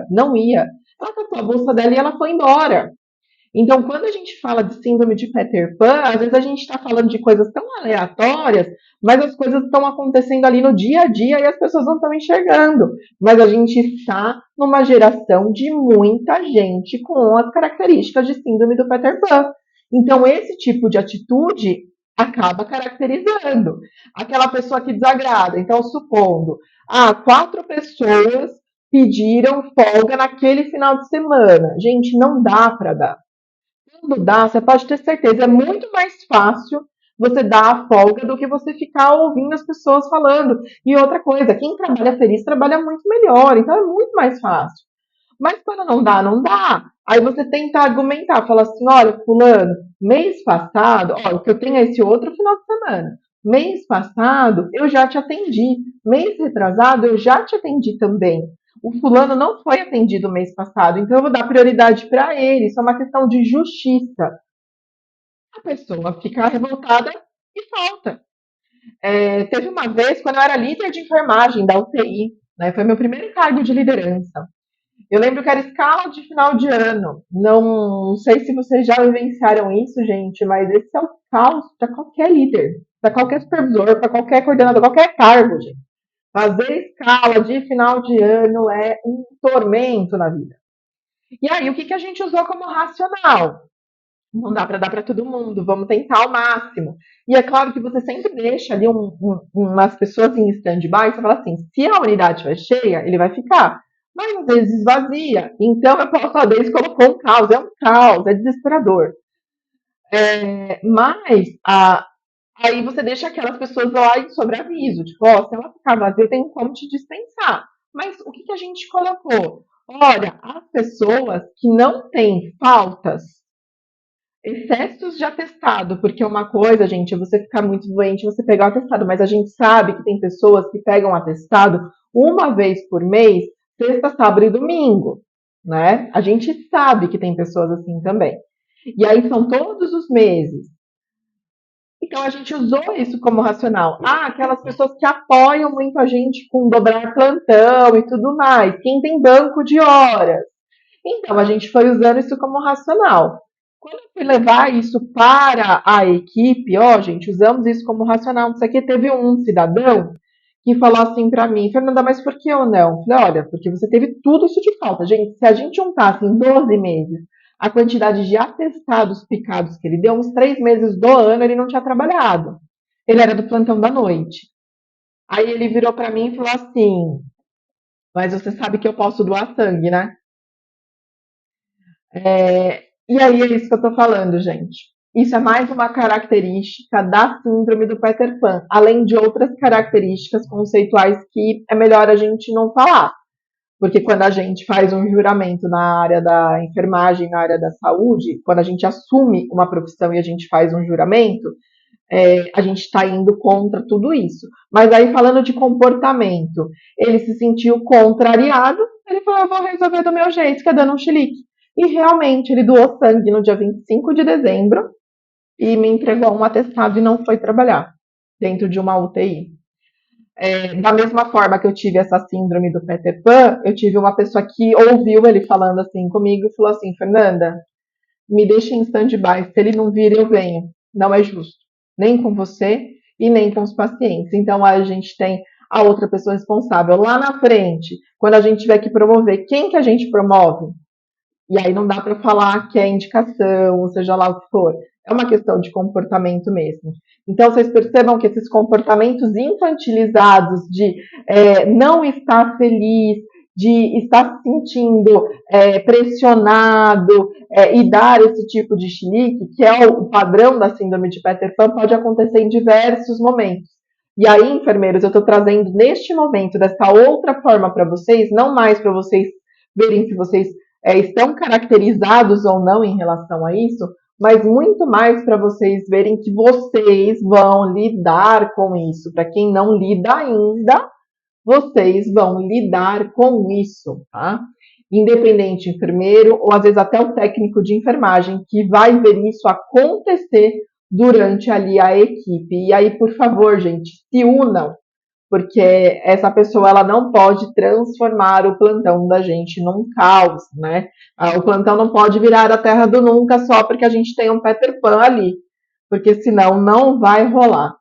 não ia. Ela catou a bolsa dela e ela foi embora. Então, quando a gente fala de síndrome de Peter Pan, às vezes a gente está falando de coisas tão aleatórias, mas as coisas estão acontecendo ali no dia a dia e as pessoas não estão enxergando. Mas a gente está numa geração de muita gente com as características de síndrome do Peter Pan. Então, esse tipo de atitude acaba caracterizando aquela pessoa que desagrada. Então, supondo, 4 pessoas pediram folga naquele final de semana. Gente, não dá para dar. Quando dá, você pode ter certeza, é muito mais fácil você dar a folga do que você ficar ouvindo as pessoas falando. E outra coisa, quem trabalha feliz trabalha muito melhor, então é muito mais fácil. Mas quando não dá, não dá. Aí você tenta argumentar, fala assim, olha, fulano, mês passado, o que eu tenho é esse outro final de semana. Mês passado eu já te atendi. Mês retrasado eu já te atendi também. O fulano não foi atendido mês passado, então eu vou dar prioridade para ele. Isso é uma questão de justiça. A pessoa fica revoltada e falta. Teve uma vez, quando eu era líder de enfermagem da UTI, né, foi meu primeiro cargo de liderança. Eu lembro que era escala de final de ano. Não sei se vocês já vivenciaram isso, gente, mas esse é o caos para qualquer líder, para qualquer supervisor, para qualquer coordenador, qualquer cargo, gente. Fazer escala de final de ano é um tormento na vida. E aí, o que a gente usou como racional? Não dá para dar para todo mundo, vamos tentar ao máximo. E é claro que você sempre deixa ali umas pessoas em stand-by, você fala assim, se a unidade estiver cheia, ele vai ficar. Mas às vezes esvazia. Então eu posso, às vezes, colocou um caos, é desesperador. Mas aí você deixa aquelas pessoas lá em sobreaviso, tipo, ó, se ela ficar vazia, tem como te dispensar. Mas o que a gente colocou? Olha, as pessoas que não têm faltas, excessos de atestado, porque uma coisa, gente, é você ficar muito doente, você pegar o atestado, mas a gente sabe que tem pessoas que pegam atestado uma vez por mês, sexta, sábado e domingo, né? A gente sabe que tem pessoas assim também. E aí são todos os meses. Então a gente usou isso como racional. Ah, aquelas pessoas que apoiam muito a gente com dobrar plantão e tudo mais. Quem tem banco de horas. Então a gente foi usando isso como racional. Quando eu fui levar isso para a equipe, ó, gente, usamos isso como racional. Isso aqui teve um cidadão que falou assim para mim, Fernanda, mas por que eu não? Eu falei, olha, porque você teve tudo isso de falta. Gente, se a gente juntasse em 12 meses a quantidade de atestados picados que ele deu, uns 3 meses do ano ele não tinha trabalhado. Ele era do plantão da noite. Aí ele virou para mim e falou assim, mas você sabe que eu posso doar sangue, né? E aí é isso que eu tô falando, gente. Isso é mais uma característica da síndrome do Peter Pan, além de outras características conceituais que é melhor a gente não falar. Porque quando a gente faz um juramento na área da enfermagem, na área da saúde, quando a gente assume uma profissão e a gente faz um juramento, a gente está indo contra tudo isso. Mas aí, falando de comportamento, ele se sentiu contrariado, ele falou: eu vou resolver do meu jeito, que é dando um chilique. E realmente, ele doou sangue no dia 25 de dezembro e me entregou um atestado e não foi trabalhar dentro de uma UTI. Da mesma forma que eu tive essa síndrome do Peter Pan, eu tive uma pessoa que ouviu ele falando assim comigo e falou assim: Fernanda, me deixa em stand-by, se ele não vir, eu venho. Não é justo, nem com você e nem com os pacientes. Então a gente tem a outra pessoa responsável lá na frente, quando a gente tiver que promover, quem que a gente promove? E aí não dá para falar que é indicação, ou seja lá o que for. É uma questão de comportamento mesmo. Então, vocês percebam que esses comportamentos infantilizados de não estar feliz, de estar se sentindo pressionado e dar esse tipo de chilique, que é o padrão da síndrome de Peter Pan, pode acontecer em diversos momentos. E aí, enfermeiros, eu estou trazendo neste momento, dessa outra forma para vocês, não mais para vocês verem se vocês estão caracterizados ou não em relação a isso, mas muito mais para vocês verem que vocês vão lidar com isso. Para quem não lida ainda, vocês vão lidar com isso, tá? Independente enfermeiro ou às vezes até o técnico de enfermagem que vai ver isso acontecer durante ali a equipe. E aí, por favor, gente, se unam, porque essa pessoa ela não pode transformar o plantão da gente num caos, né? O plantão não pode virar a terra do nunca só porque a gente tem um Peter Pan ali, porque senão não vai rolar.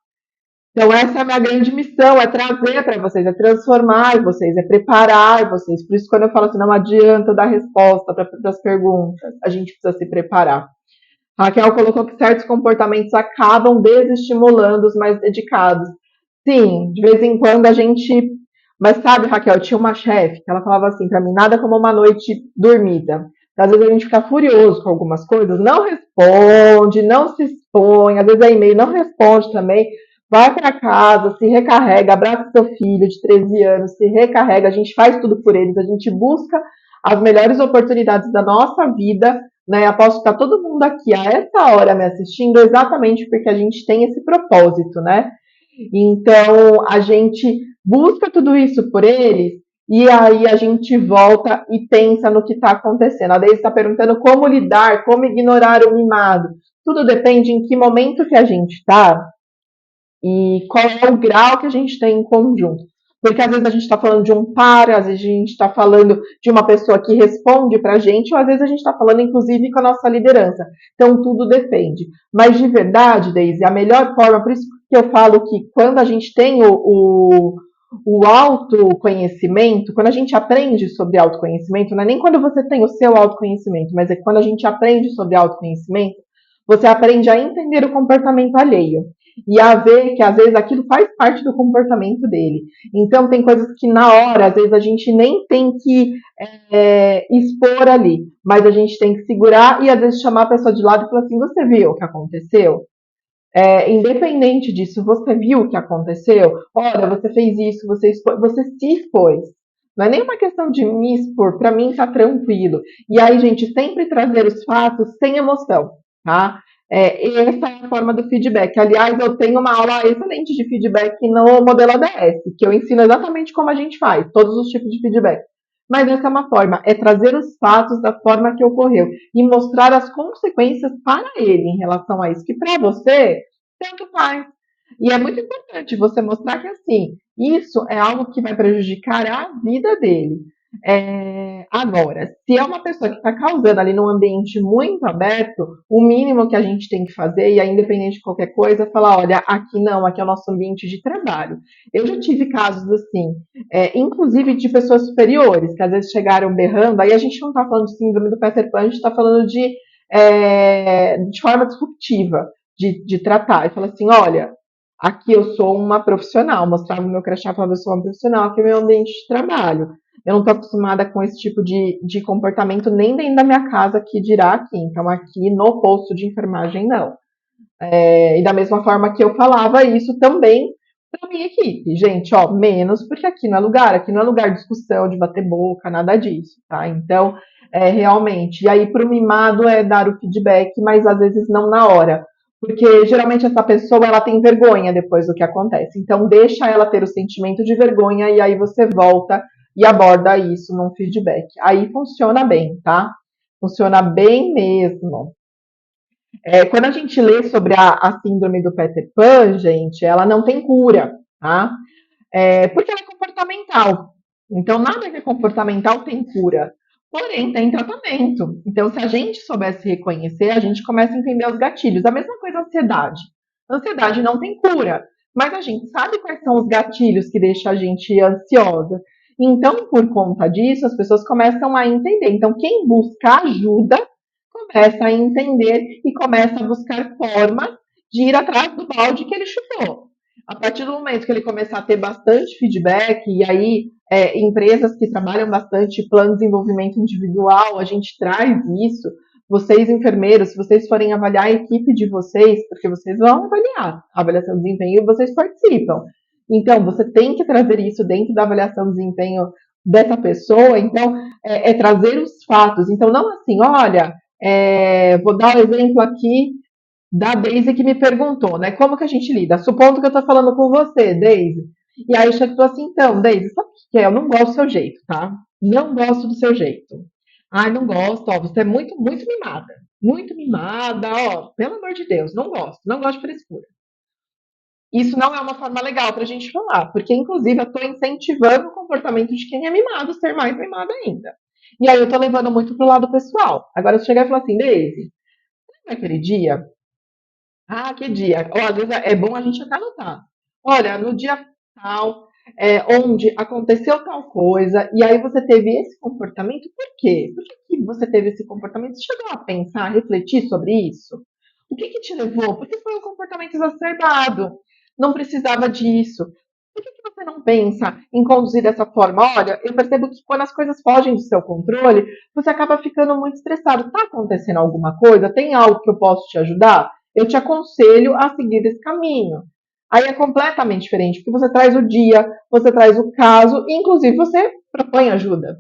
Então essa é a minha grande missão, é trazer para vocês, é transformar vocês, é preparar vocês. Por isso quando eu falo assim, não adianta dar resposta para as perguntas, a gente precisa se preparar. A Raquel colocou que certos comportamentos acabam desestimulando os mais dedicados. Sim, de vez em quando a gente. Mas sabe, Raquel, tinha uma chefe que ela falava assim para mim: nada como uma noite dormida. Às vezes a gente fica furioso com algumas coisas, não responde, não se expõe, às vezes é e-mail, não responde também. Vai para casa, se recarrega, abraça seu filho de 13 anos, se recarrega, a gente faz tudo por eles, a gente busca as melhores oportunidades da nossa vida, né? Aposto que tá todo mundo aqui a essa hora me assistindo exatamente porque a gente tem esse propósito, né? Então, a gente busca tudo isso por eles e aí a gente volta e pensa no que está acontecendo. A Deise está perguntando como lidar, como ignorar o mimado. Tudo depende em que momento que a gente está e qual é o grau que a gente tem em conjunto. Porque às vezes a gente está falando de um par, às vezes a gente está falando de uma pessoa que responde para a gente, ou às vezes a gente está falando, inclusive, com a nossa liderança. Então, tudo depende. Mas, de verdade, Deise, a melhor forma, por isso que eu falo que quando a gente tem o autoconhecimento, quando a gente aprende sobre autoconhecimento, não é nem quando você tem o seu autoconhecimento, mas é quando a gente aprende sobre autoconhecimento, Você aprende a entender o comportamento alheio e a ver que às vezes aquilo faz parte do comportamento dele. Então tem coisas que na hora, às vezes a gente nem tem que expor ali, mas a gente tem que segurar e às vezes chamar a pessoa de lado e falar assim: você viu o que aconteceu? Independente disso, você viu o que aconteceu? Olha, você fez isso, você se expôs. Não é nem uma questão de me expor, para mim tá tranquilo. E aí, gente, sempre trazer os fatos sem emoção, tá? Essa é a forma do feedback. Aliás, eu tenho uma aula excelente de feedback no modelo ADS, que eu ensino exatamente como a gente faz, todos os tipos de feedback. Mas essa é uma forma, é trazer os fatos da forma que ocorreu e mostrar as consequências para ele em relação a isso, que para você, tanto faz. E é muito importante você mostrar que, assim, isso é algo que vai prejudicar a vida dele. Agora, se é uma pessoa que está causando ali num ambiente muito aberto, o mínimo que a gente tem que fazer, e aí, independente de qualquer coisa, é falar: olha, aqui não, aqui é o nosso ambiente de trabalho. Eu já tive casos assim, inclusive de pessoas superiores, que às vezes chegaram berrando, aí a gente não está falando de síndrome do Peter Pan, a gente está falando de forma disruptiva de tratar. E fala assim: olha, aqui eu sou uma profissional, mostrava o meu crachá, falava: eu sou uma profissional, aqui é o meu ambiente de trabalho. Eu não estou acostumada com esse tipo de comportamento nem dentro da minha casa, que dirá aqui. Então, aqui no posto de enfermagem, não. E da mesma forma que eu falava isso também para minha equipe. Gente, ó, menos, porque aqui não é lugar de discussão, de bater boca, nada disso, tá? Então, realmente. E aí, para o mimado é dar o feedback, mas às vezes não na hora. Porque geralmente essa pessoa ela tem vergonha depois do que acontece. Então, deixa ela ter o sentimento de vergonha e aí você volta e aborda isso num feedback. Aí funciona bem, tá? Funciona bem mesmo. Quando a gente lê sobre a síndrome do Peter Pan, gente, ela não tem cura, tá? Porque ela é comportamental. Então, nada que é comportamental tem cura. Porém, tem tratamento. Então, se a gente soubesse reconhecer, a gente começa a entender os gatilhos. A mesma coisa a ansiedade. A ansiedade não tem cura, mas a gente sabe quais são os gatilhos que deixam a gente ansiosa. Então, por conta disso, as pessoas começam a entender. Então, quem busca ajuda começa a entender e começa a buscar formas de ir atrás do balde que ele chutou. A partir do momento que ele começar a ter bastante feedback, e aí empresas que trabalham bastante plano de desenvolvimento individual, a gente traz isso. Vocês, enfermeiros, se vocês forem avaliar a equipe de vocês, porque vocês vão avaliar a avaliação de desempenho e vocês participam. Então, você tem que trazer isso dentro da avaliação de desempenho dessa pessoa. Então, trazer os fatos. Então, não assim: olha, vou dar um exemplo aqui da Daisy que me perguntou, né? Como que a gente lida? Supondo que eu tô falando com você, Daisy. E aí eu chego assim: então, Daisy, sabe o que é? Eu não gosto do seu jeito, tá? Não gosto do seu jeito. Ai, não gosto, ó, você é muito, muito mimada. Muito mimada, ó, pelo amor de Deus, não gosto. Não gosto de frescura. Isso não é uma forma legal pra gente falar, porque inclusive eu tô incentivando o comportamento de quem é mimado ser mais mimado ainda. E aí eu tô levando muito pro lado pessoal. Agora, se eu chegar e falar assim: Daisy, naquele dia. Ah, que dia? Ou às vezes é bom a gente até anotar. Olha, no dia tal, onde aconteceu tal coisa, e aí você teve esse comportamento, por quê? Por que você teve esse comportamento? Você chegou a pensar, a refletir sobre isso? O que te levou? Porque foi um comportamento exacerbado. Não precisava disso. Por que você não pensa em conduzir dessa forma? Olha, eu percebo que quando as coisas fogem do seu controle, você acaba ficando muito estressado. Está acontecendo alguma coisa? Tem algo que eu posso te ajudar? Eu te aconselho a seguir esse caminho. Aí é completamente diferente, porque você traz o dia, você traz o caso, e inclusive você propõe ajuda.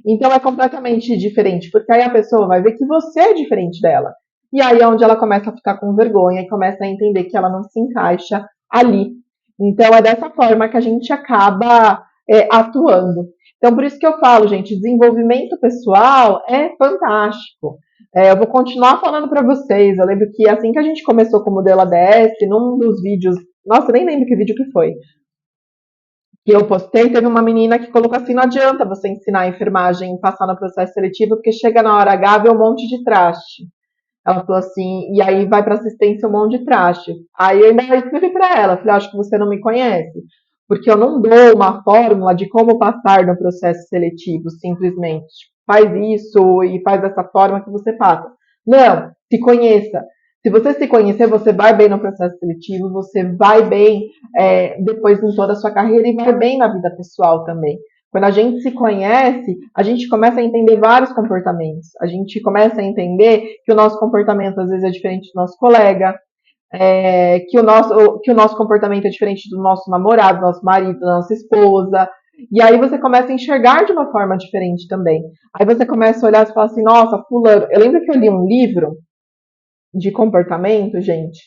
Então é completamente diferente, porque aí a pessoa vai ver que você é diferente dela. E aí é onde ela começa a ficar com vergonha e começa a entender que ela não se encaixa ali. Então é dessa forma que a gente acaba atuando. Então por isso que eu falo, gente, desenvolvimento pessoal é fantástico. Eu vou continuar falando para vocês. Eu lembro que assim que a gente começou com o modelo ADS, num dos vídeos, nossa, nem lembro que vídeo que foi, que eu postei, teve uma menina que colocou assim: não adianta você ensinar a enfermagem e passar no processo seletivo, porque chega na hora H, vê um monte de traste. Ela falou assim, e aí vai para assistência um monte de traste. Aí eu ainda escrevi para ela, falei: acho que você não me conhece, porque eu não dou uma fórmula de como passar no processo seletivo, simplesmente faz isso e faz dessa forma que você passa. Não, se conheça. Se você se conhecer, você vai bem no processo seletivo, você vai bem depois em toda a sua carreira e vai bem na vida pessoal também. Quando a gente se conhece, a gente começa a entender vários comportamentos. A gente começa a entender que o nosso comportamento às vezes é diferente do nosso colega, que o nosso comportamento é diferente do nosso namorado, do nosso marido, da nossa esposa. E aí você começa a enxergar de uma forma diferente também. Aí você começa a olhar e falar assim, nossa, fulano. Eu lembro que eu li um livro de comportamento, gente,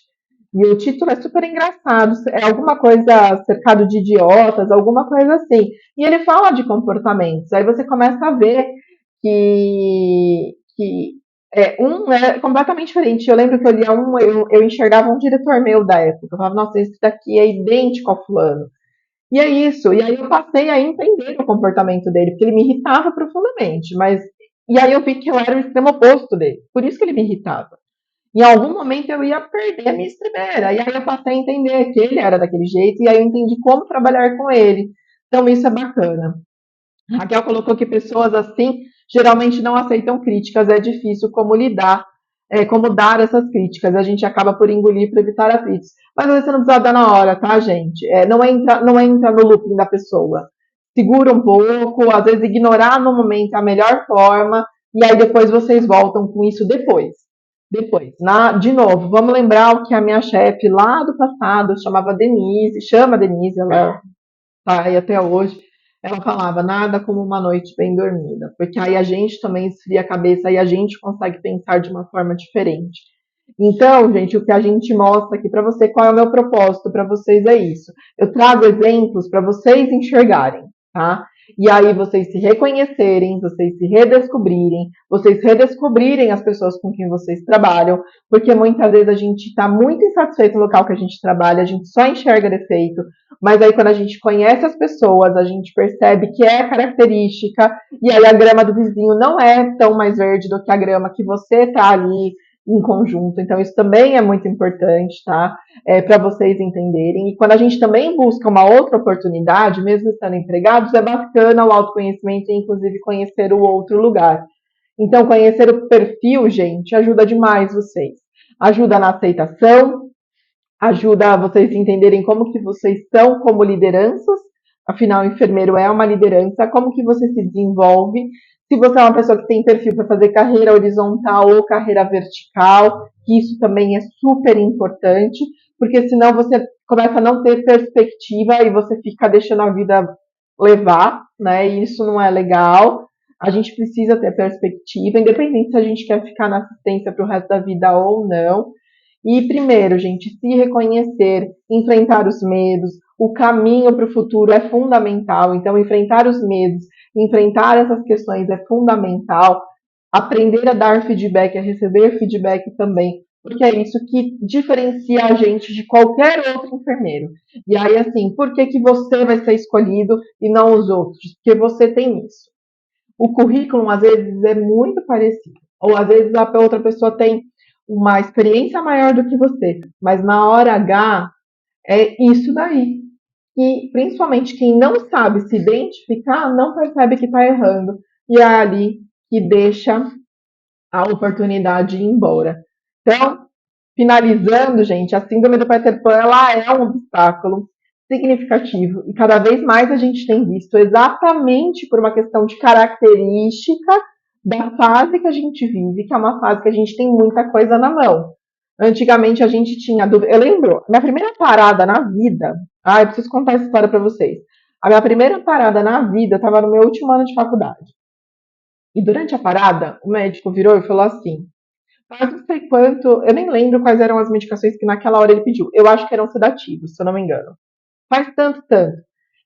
e o título é super engraçado. É alguma coisa cercado de idiotas, alguma coisa assim. E ele fala de comportamentos. Aí você começa a ver que um é completamente diferente. Eu lembro que eu lia eu enxergava um diretor meu da época. Eu falava, nossa, esse daqui é idêntico ao fulano. E é isso. E aí eu passei a entender o comportamento dele, porque ele me irritava profundamente. E aí eu vi que eu era o extremo oposto dele. Por isso que ele me irritava. Em algum momento eu ia perder a minha estribeira. E aí eu passei a entender que ele era daquele jeito, e aí eu entendi como trabalhar com ele. Então isso é bacana. A Raquel colocou que pessoas assim geralmente não aceitam críticas, é difícil como lidar, como dar essas críticas. A gente acaba por engolir para evitar atritos. Mas às vezes você não precisa dar na hora, tá, gente? Não entra no looping da pessoa. Segura um pouco, às vezes ignorar no momento é a melhor forma, e aí depois vocês voltam com isso depois. De novo, vamos lembrar o que a minha chefe lá do passado chamava Denise, chama Denise, ela tá aí até hoje. Ela falava nada como uma noite bem dormida, porque aí a gente também esfria a cabeça e a gente consegue pensar de uma forma diferente. Então, gente, o que a gente mostra aqui para você, qual é o meu propósito para vocês é isso. Eu trago exemplos para vocês enxergarem, tá? E aí vocês se reconhecerem, vocês se redescobrirem, vocês redescobrirem as pessoas com quem vocês trabalham, porque muitas vezes a gente está muito insatisfeito no local que a gente trabalha, a gente só enxerga defeito, mas aí quando a gente conhece as pessoas, a gente percebe que é característica, e aí a grama do vizinho não é tão mais verde do que a grama que você está ali em conjunto. Então, isso também é muito importante, tá? Para vocês entenderem. E quando a gente também busca uma outra oportunidade, mesmo estando empregados, é bacana o autoconhecimento e, inclusive, conhecer o outro lugar. Então, conhecer o perfil, gente, ajuda demais vocês. Ajuda na aceitação, ajuda vocês entenderem como que vocês são como lideranças. Afinal, o enfermeiro é uma liderança. Como que você se desenvolve? Se você é uma pessoa que tem perfil para fazer carreira horizontal ou carreira vertical, que isso também é super importante, porque senão você começa a não ter perspectiva e você fica deixando a vida levar, né? E isso não é legal. A gente precisa ter perspectiva, independente se a gente quer ficar na assistência para o resto da vida ou não. E primeiro, gente, se reconhecer, enfrentar os medos, o caminho para o futuro é fundamental. Então, enfrentar os medos, enfrentar essas questões é fundamental. Aprender a dar feedback, a receber feedback também, porque é isso que diferencia a gente de qualquer outro enfermeiro. E aí, assim, por que você vai ser escolhido e não os outros? Porque você tem isso. O currículo, às vezes, é muito parecido. Ou, às vezes, a outra pessoa tem uma experiência maior do que você. Mas, na hora H, é isso daí. E, principalmente, quem não sabe se identificar, não percebe que está errando. E é ali que deixa a oportunidade de ir embora. Então, finalizando, gente, a síndrome do Peter Pan, ela é um obstáculo significativo e cada vez mais a gente tem visto exatamente por uma questão de característica da fase que a gente vive, que é uma fase que a gente tem muita coisa na mão. Antigamente a gente tinha dúvida. Eu lembro, minha primeira parada na vida. Eu preciso contar essa história para vocês. A minha primeira parada na vida estava no meu último ano de faculdade. E durante a parada, o médico virou e falou assim: faz não sei quanto, eu nem lembro quais eram as medicações que naquela hora ele pediu. Eu acho que eram sedativos, se eu não me engano. Faz tanto, tanto.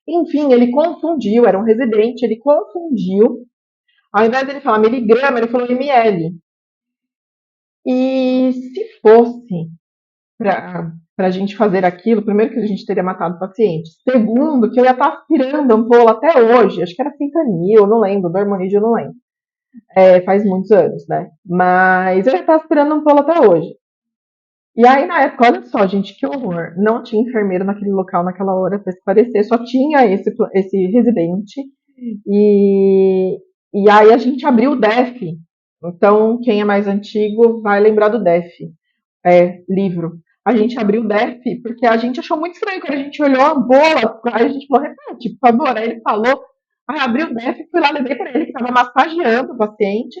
Enfim, ele confundiu, era um residente, ele confundiu. Ao invés dele falar miligrama, ele falou ml. E se fosse para a gente fazer aquilo, primeiro que a gente teria matado o paciente. Segundo, que eu ia estar aspirando ampola até hoje. Acho que era fentanil, não lembro, dormonide, eu não lembro. Faz muitos anos, né? Mas eu ia estar aspirando ampola até hoje. E aí, na época, olha só, gente, que horror. Não tinha enfermeiro naquele local, naquela hora, para esclarecer, só tinha esse residente. E aí a gente abriu o DEF. Então, quem é mais antigo vai lembrar do DEF. livro. A gente abriu o DEF porque a gente achou muito estranho. Quando a gente olhou a bola, aí a gente falou, repete, por favor. Aí ele falou, aí abriu o DEF, fui lá, levei para ele, que estava massageando o paciente.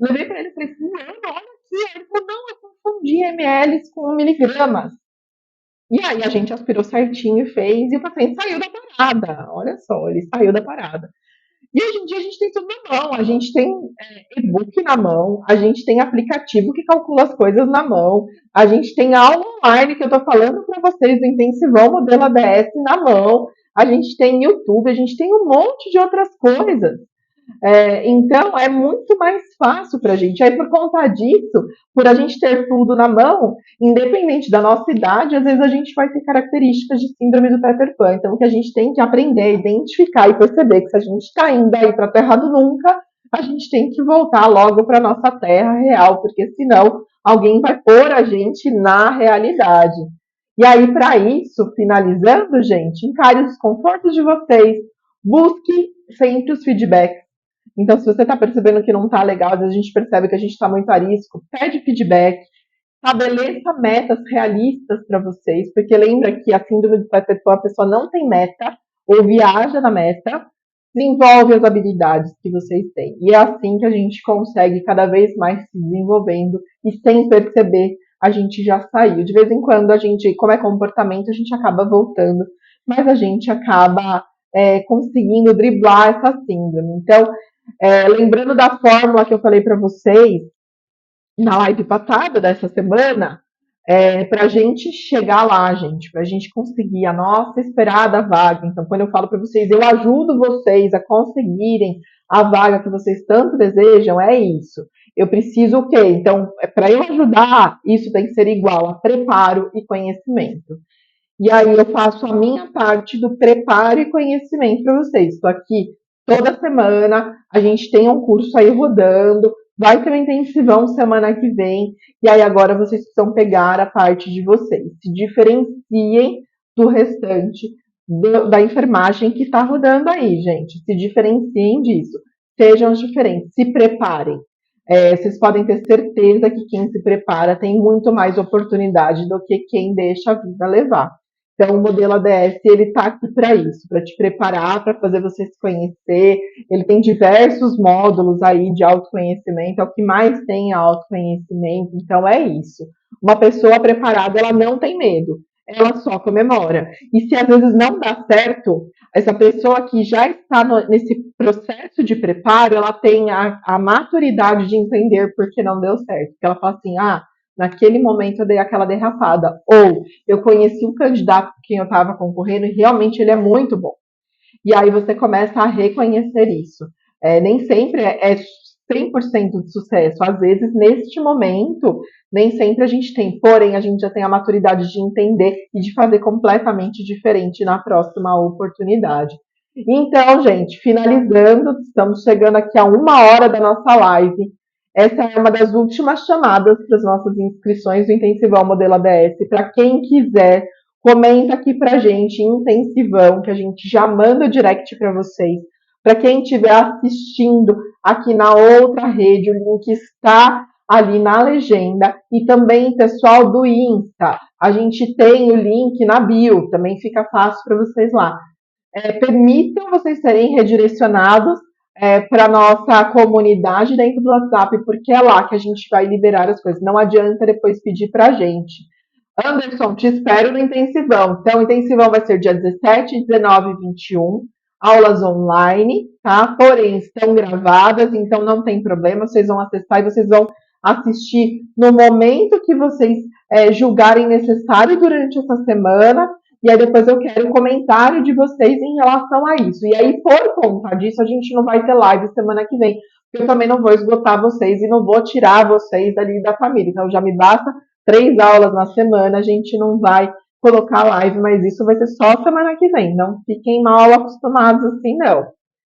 Levei para ele e falei, não, olha aqui. Ele falou, não, eu confundi ml com miligramas. E aí a gente aspirou certinho e fez, e o paciente saiu da parada. Olha só, ele saiu da parada. E hoje em dia a gente tem tudo na mão, a gente tem e-book na mão, a gente tem aplicativo que calcula as coisas na mão, a gente tem aula online que eu estou falando para vocês do Intensivão Modelo ADS na mão, a gente tem YouTube, a gente tem um monte de outras coisas. Então, é muito mais fácil para a gente. Aí, por conta disso, por a gente ter tudo na mão, independente da nossa idade, às vezes a gente vai ter características de síndrome do Peter Pan. Então, o que a gente tem que aprender a identificar e perceber que se a gente está indo aí para a terra do nunca, a gente tem que voltar logo para a nossa terra real, porque senão alguém vai pôr a gente na realidade. E aí, para isso, finalizando, gente, encare os desconfortos de vocês, busque sempre os feedbacks. Então, se você está percebendo que não está legal, às vezes a gente percebe que a gente está muito arisco, pede feedback, estabeleça metas realistas para vocês, porque lembra que a síndrome do Peter Pan, a pessoa não tem meta, ou viaja na meta, desenvolve as habilidades que vocês têm. E é assim que a gente consegue cada vez mais se desenvolvendo e sem perceber a gente já saiu. De vez em quando a gente, como é comportamento, a gente acaba voltando, mas a gente acaba conseguindo driblar essa síndrome. Então, lembrando da fórmula que eu falei para vocês na live passada dessa semana, para a gente chegar lá, gente, para a gente conseguir a nossa esperada vaga. Então, quando eu falo para vocês, eu ajudo vocês a conseguirem a vaga que vocês tanto desejam, é isso. Eu preciso o quê? Então, para eu ajudar, isso tem que ser igual a preparo e conhecimento. E aí eu faço a minha parte do preparo e conhecimento para vocês. Estou aqui toda semana, a gente tem um curso aí rodando, vai ter um intensivão semana que vem, e aí agora vocês precisam pegar a parte de vocês. Se diferenciem do restante da enfermagem que está rodando aí, gente. Se diferenciem disso. Sejam diferentes, se preparem. Vocês podem ter certeza que quem se prepara tem muito mais oportunidade do que quem deixa a vida levar. Então, o modelo ADS, ele está aqui para isso, para te preparar, para fazer você se conhecer. Ele tem diversos módulos aí de autoconhecimento, é o que mais tem autoconhecimento. Então, é isso. Uma pessoa preparada, ela não tem medo, ela só comemora. E se às vezes não dá certo, essa pessoa que já está nesse processo de preparo, ela tem a maturidade de entender por que não deu certo. Porque ela fala assim, naquele momento eu dei aquela derrapada. Ou eu conheci um candidato com quem eu estava concorrendo e realmente ele é muito bom. E aí você começa a reconhecer isso. Nem sempre é 100% de sucesso. Às vezes, neste momento, nem sempre a gente tem. Porém, a gente já tem a maturidade de entender e de fazer completamente diferente na próxima oportunidade. Então, gente, finalizando, estamos chegando aqui a 1 hora da nossa live. Essa é uma das últimas chamadas para as nossas inscrições do Intensivão Modelo ADS. Para quem quiser, comenta aqui pra gente em Intensivão, que a gente já manda o direct para vocês. Para quem estiver assistindo aqui na outra rede, o link está ali na legenda. E também, pessoal do Insta, a gente tem o link na bio, também fica fácil para vocês lá. Permitam vocês serem redirecionados para a nossa comunidade dentro do WhatsApp, porque é lá que a gente vai liberar as coisas. Não adianta depois pedir para a gente. Anderson, te espero no Intensivão. Então, o Intensivão vai ser dia 17, 19 e 21, aulas online, tá? Porém, estão gravadas, então não tem problema, vocês vão acessar e vocês vão assistir no momento que vocês julgarem necessário durante essa semana. E aí depois eu quero o comentário de vocês em relação a isso. E aí, por conta disso, a gente não vai ter live semana que vem, porque eu também não vou esgotar vocês e não vou tirar vocês ali da família. Então, já me basta 3 aulas na semana, a gente não vai colocar live, mas isso vai ser só semana que vem. Não fiquem mal acostumados assim, não.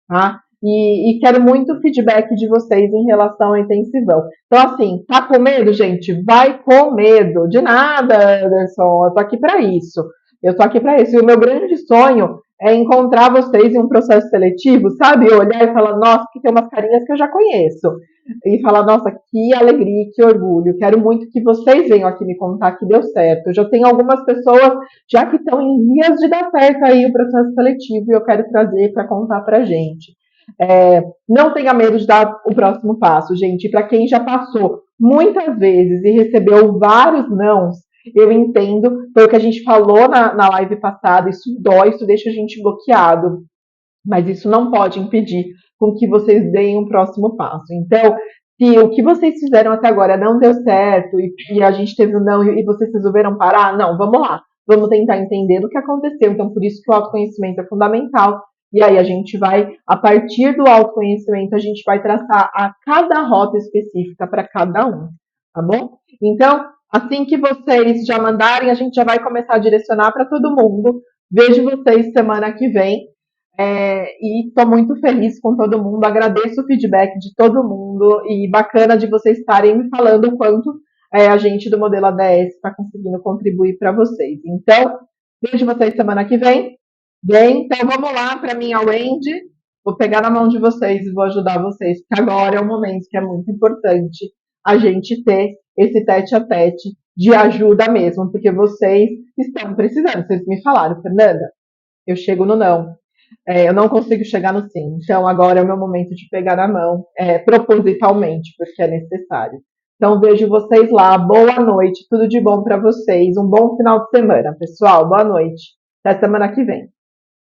Tá? E quero muito feedback de vocês em relação ao intensivão. Então, assim, tá com medo, gente? Vai com medo. De nada, Anderson. Eu tô aqui para isso. Eu tô aqui para isso. E o meu grande sonho é encontrar vocês em um processo seletivo, sabe? Olhar e falar, nossa, que tem umas carinhas que eu já conheço. E falar, nossa, que alegria, que orgulho. Quero muito que vocês venham aqui me contar que deu certo. Eu já tenho algumas pessoas já que estão em vias de dar certo aí o processo seletivo e eu quero trazer para contar pra gente. Não tenha medo de dar o próximo passo, gente. Para quem já passou muitas vezes e recebeu vários nãos, eu entendo, foi o que a gente falou na live passada, isso dói, isso deixa a gente bloqueado, mas isso não pode impedir com que vocês deem um próximo passo. Então, se o que vocês fizeram até agora não deu certo e a gente teve um não e vocês resolveram parar, não, vamos lá, vamos tentar entender o que aconteceu. Então, por isso que o autoconhecimento é fundamental. E aí a gente vai, a partir do autoconhecimento, a gente vai traçar a cada rota específica para cada um, tá bom? Então, assim que vocês já mandarem, a gente já vai começar a direcionar para todo mundo. Vejo vocês semana que vem. E estou muito feliz com todo mundo, agradeço o feedback de todo mundo e bacana de vocês estarem me falando o quanto a gente do modelo ADS está conseguindo contribuir para vocês. Então, vejo vocês semana que vem. Bem, então vamos lá para mim, a Wendy. Vou pegar na mão de vocês e vou ajudar vocês, porque agora é um momento que é muito importante a gente ter esse tete a tete de ajuda mesmo, porque vocês estão precisando. Vocês me falaram, Fernanda, eu chego no não. Eu não consigo chegar no sim. Então, agora é o meu momento de pegar na mão, propositalmente, porque é necessário. Então, vejo vocês lá. Boa noite. Tudo de bom para vocês. Um bom final de semana, pessoal. Boa noite. Até semana que vem.